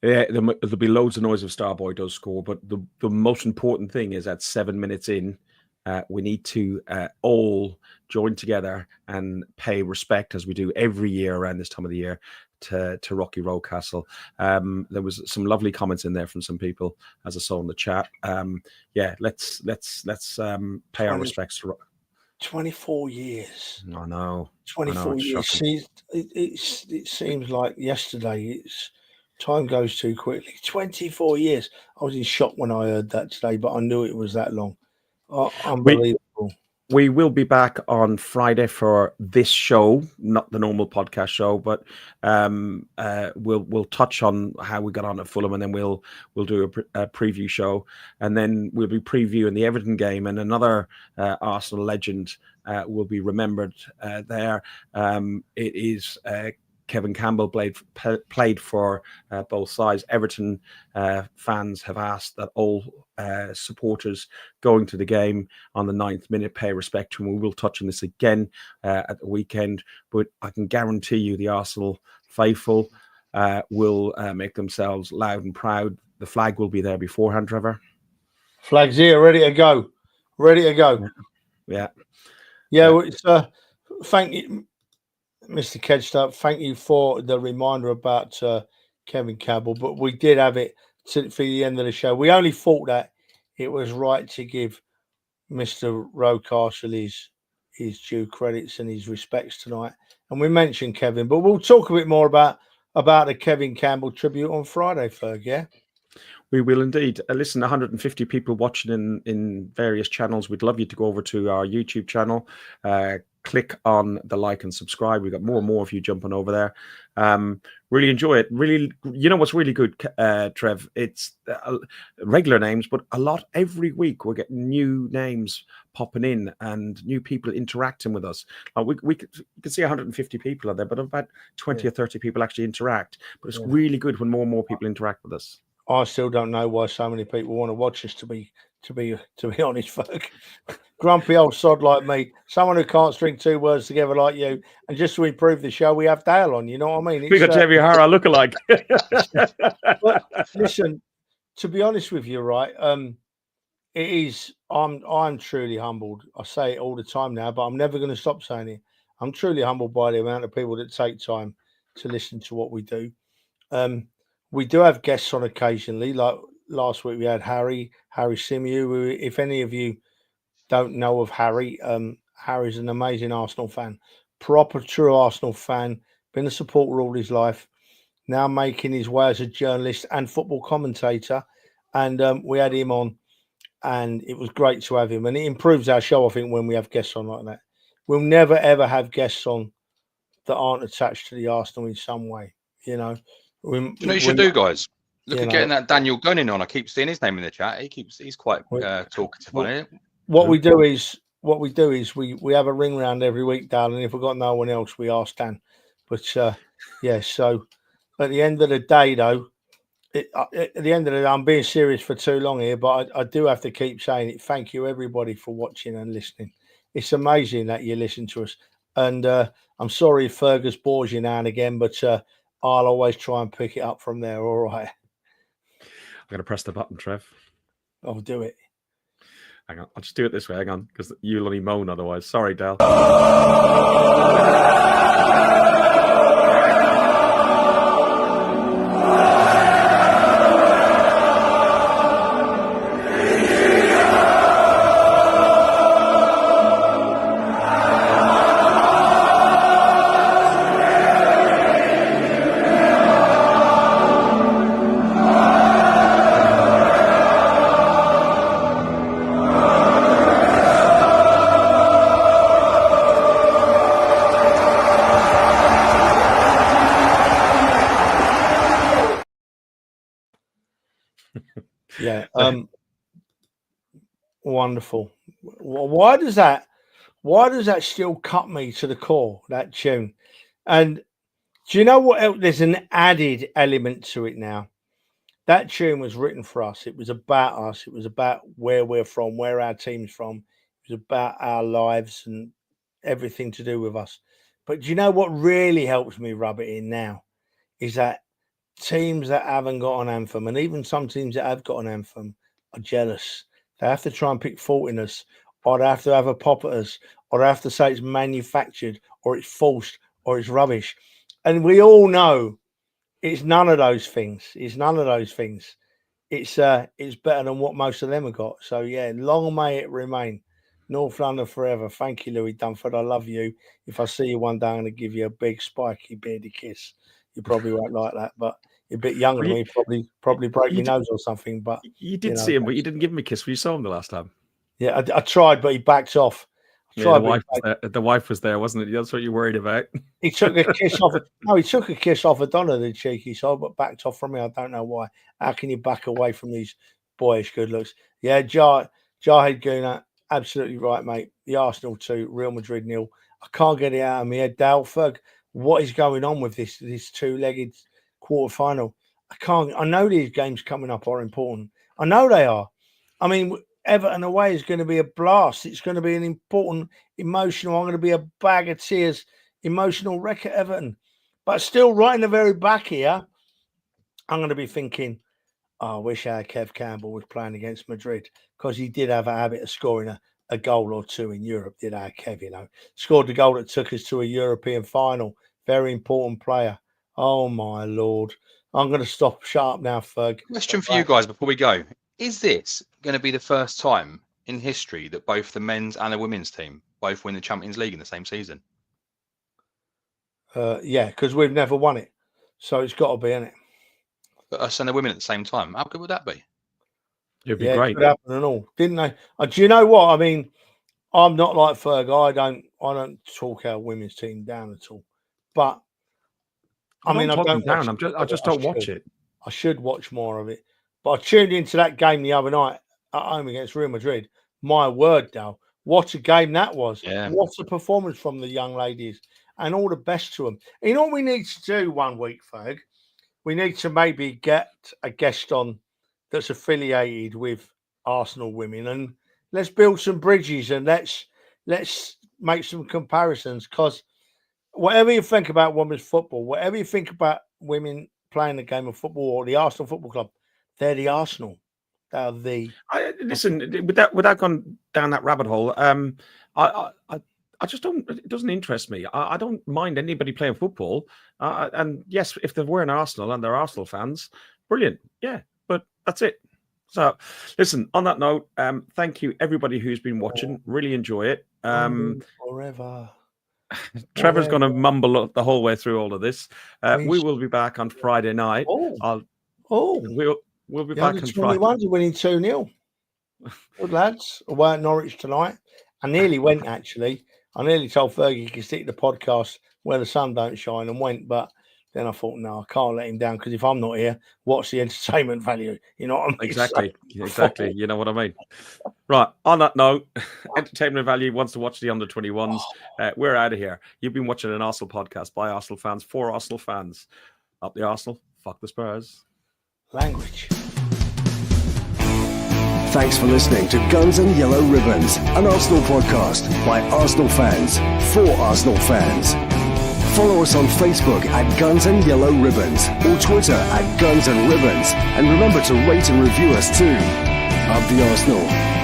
Yeah, there'll be loads of noise if Starboy does score, but the most important thing is at 7 minutes in, we need to all join together and pay respect, as we do every year around this time of the year, to Rocky Rocastle. There was some lovely comments in there from some people, as I saw in the chat. Let's pay our respects to Rocky. 24 years. I know. 24 years. See, it seems like yesterday. Time goes too quickly. 24 years. I was in shock when I heard that today, but I knew it was that long. Unbelievable. We will be back on Friday for this show, not the normal podcast show, but we'll touch on how we got on at Fulham, and then we'll do a preview show, and then we'll be previewing the Everton game, and another Arsenal legend will be remembered there. It is Kevin Campbell played for both sides. Everton fans have asked that all supporters going to the game on the 9th minute pay respect to him. We will touch on this again at the weekend, but I can guarantee you the Arsenal faithful will make themselves loud and proud. The flag will be there beforehand, Trevor. Flag's here, ready to go. Ready to go. Yeah. It's, thank you, Mr. Kedstart. Thank you for the reminder about Kevin Campbell, but we did have it for the end of the show. We only thought that it was right to give Mr. Rocastle his due credits and his respects tonight. And we mentioned Kevin, but we'll talk a bit more about the Kevin Campbell tribute on Friday, Ferg, yeah? We will indeed. Listen, 150 people watching in various channels. We'd love you to go over to our YouTube channel. Click on the like and subscribe. We've got more and more of you jumping over there. Really enjoy it. Really, you know what's really good, Trev? It's regular names, but a lot every week we're getting new names popping in and new people interacting with us. We can see 150 people are there, but about 20 or 30 people actually interact. But it's really good when more and more people interact with us. I still don't know why so many people want to watch us, to be honest, folk. Grumpy old sod like me, someone who can't string two words together like you, and just to improve the show, we have Dale on. You know what I mean? We got Jamie O'Hara lookalike. But listen, to be honest with you, right? It is. I'm truly humbled. I say it all the time now, but I'm never going to stop saying it. I'm truly humbled by the amount of people that take time to listen to what we do. We do have guests on occasionally. Like last week, we had Harry Simew. If any of you don't know of Harry, Harry's an amazing Arsenal fan, proper true Arsenal fan, been a supporter all his life, now making his way as a journalist and football commentator. And we had him on, and it was great to have him. And it improves our show, I think, when we have guests on like that. We'll never, ever have guests on that aren't attached to the Arsenal in some way, you know. You know, you should do, guys. Look at getting that Daniel Gunning on. I keep seeing his name in the chat. He's quite talkative on it. What we do is we have a ring round every week, Dale, and if we've got no one else, we ask Dan. But so at the end of the day, though, I'm being serious for too long here, but I do have to keep saying it. Thank you, everybody, for watching and listening. It's amazing that you listen to us. And I'm sorry if Fergus bores you now and again, but I'll always try and pick it up from there. All right. I'm going to press the button, Trev. I'll do it. Hang on. I'll just do it this way. Hang on, because you'll only moan otherwise. Sorry, Dale. Yeah. Wonderful. Why does that still cut me to the core, that tune? And do you know what else? There's an added element to it now. That tune was written for us. It was about us. It was about where we're from, where our team's from. It was about our lives and everything to do with us. But do you know what really helps me rub it in now? Is that teams that haven't got an anthem, and even some teams that have got an anthem, are jealous. They have to try and pick fault in us, or they have to have a pop at us, or they have to say it's manufactured, or it's forced, or it's rubbish. And we all know it's none of those things. It's none of those things. It's better than what most of them have got. So yeah, long may it remain. North London forever. Thank you, Louis Dunford. I love you. If I see you one day, I'm going to give you a big, spiky, beardy kiss. You probably won't like that, but you're a bit younger than me. Probably break your nose or something. But you did see him, but you didn't give him a kiss when you saw him the last time. Yeah, I tried, but he backed off. Yeah, the wife was there, wasn't it? That's what you're worried about. He took a kiss off. No, he took a kiss off Donna, the cheeky soul, but backed off from me. I don't know why. How can you back away from these boyish good looks? Yeah, Jarhead Guna, absolutely right, mate. The Arsenal 2, Real Madrid 0. I can't get it out of my head. Dale Ferg, what is going on with this two-legged quarter-final? I know these games coming up are important. I know they are. I mean, Everton away is going to be a blast. It's going to be an important, emotional. I'm going to be a bag of tears, emotional wreck at Everton. But still, right in the very back here, I'm going to be thinking, I wish our Kev Campbell was playing against Madrid, because he did have a habit of scoring a goal or two in Europe, did our Kev, Scored the goal that took us to a European final. Very important player. Oh, my Lord. I'm going to shut up now, Ferg. Question for you guys before we go. Is this going to be the first time in history that both the men's and the women's team both win the Champions League in the same season? Yeah, because we've never won it. So it's got to be, innit? But us and the women at the same time. How good would that be? It'd be great. It could happen and all, didn't they? Do you know what? I mean, I'm not like Ferg. I don't talk our women's team down at all. But I just don't watch it. I should watch more of it. But I tuned into that game the other night at home against Real Madrid. My word, Dal, what a game that was. Yeah. What a performance from the young ladies. And all the best to them. You know what we need to do one week, Ferg? We need to maybe get a guest on that's affiliated with Arsenal women, and let's build some bridges, and let's make some comparisons, because whatever you think about women's football, whatever you think about women playing the game of football or the Arsenal Football Club, they're the Arsenal. They're the... Listen, without going down that rabbit hole, I just don't. It doesn't interest me. I don't mind anybody playing football. And yes, if they're wearing Arsenal and they're Arsenal fans, brilliant. Yeah, but that's it. So, listen. On that note, thank you everybody who's been watching. Really enjoy it. Forever. Trevor's going to mumble the whole way through all of this. We will be back on Friday night. We'll be back on Friday. Are winning 2-0. Good lads. Away at Norwich tonight. I nearly went, actually. I nearly told Fergie he could stick the podcast where the sun don't shine, and went, but then I thought, no, I can't let him down, because if I'm not here, what's the entertainment value? You know what I mean? Exactly. You know what I mean? Right. On that note, entertainment value wants to watch the under-21s. We're out of here. You've been watching an Arsenal podcast by Arsenal fans for Arsenal fans. Up the Arsenal, fuck the Spurs. Language. Thanks for listening to Guns and Yellow Ribbons, an Arsenal podcast by Arsenal fans for Arsenal fans. Follow us on Facebook at Guns and Yellow Ribbons, or Twitter at Guns and Ribbons. And remember to rate and review us too. Up the Arsenal.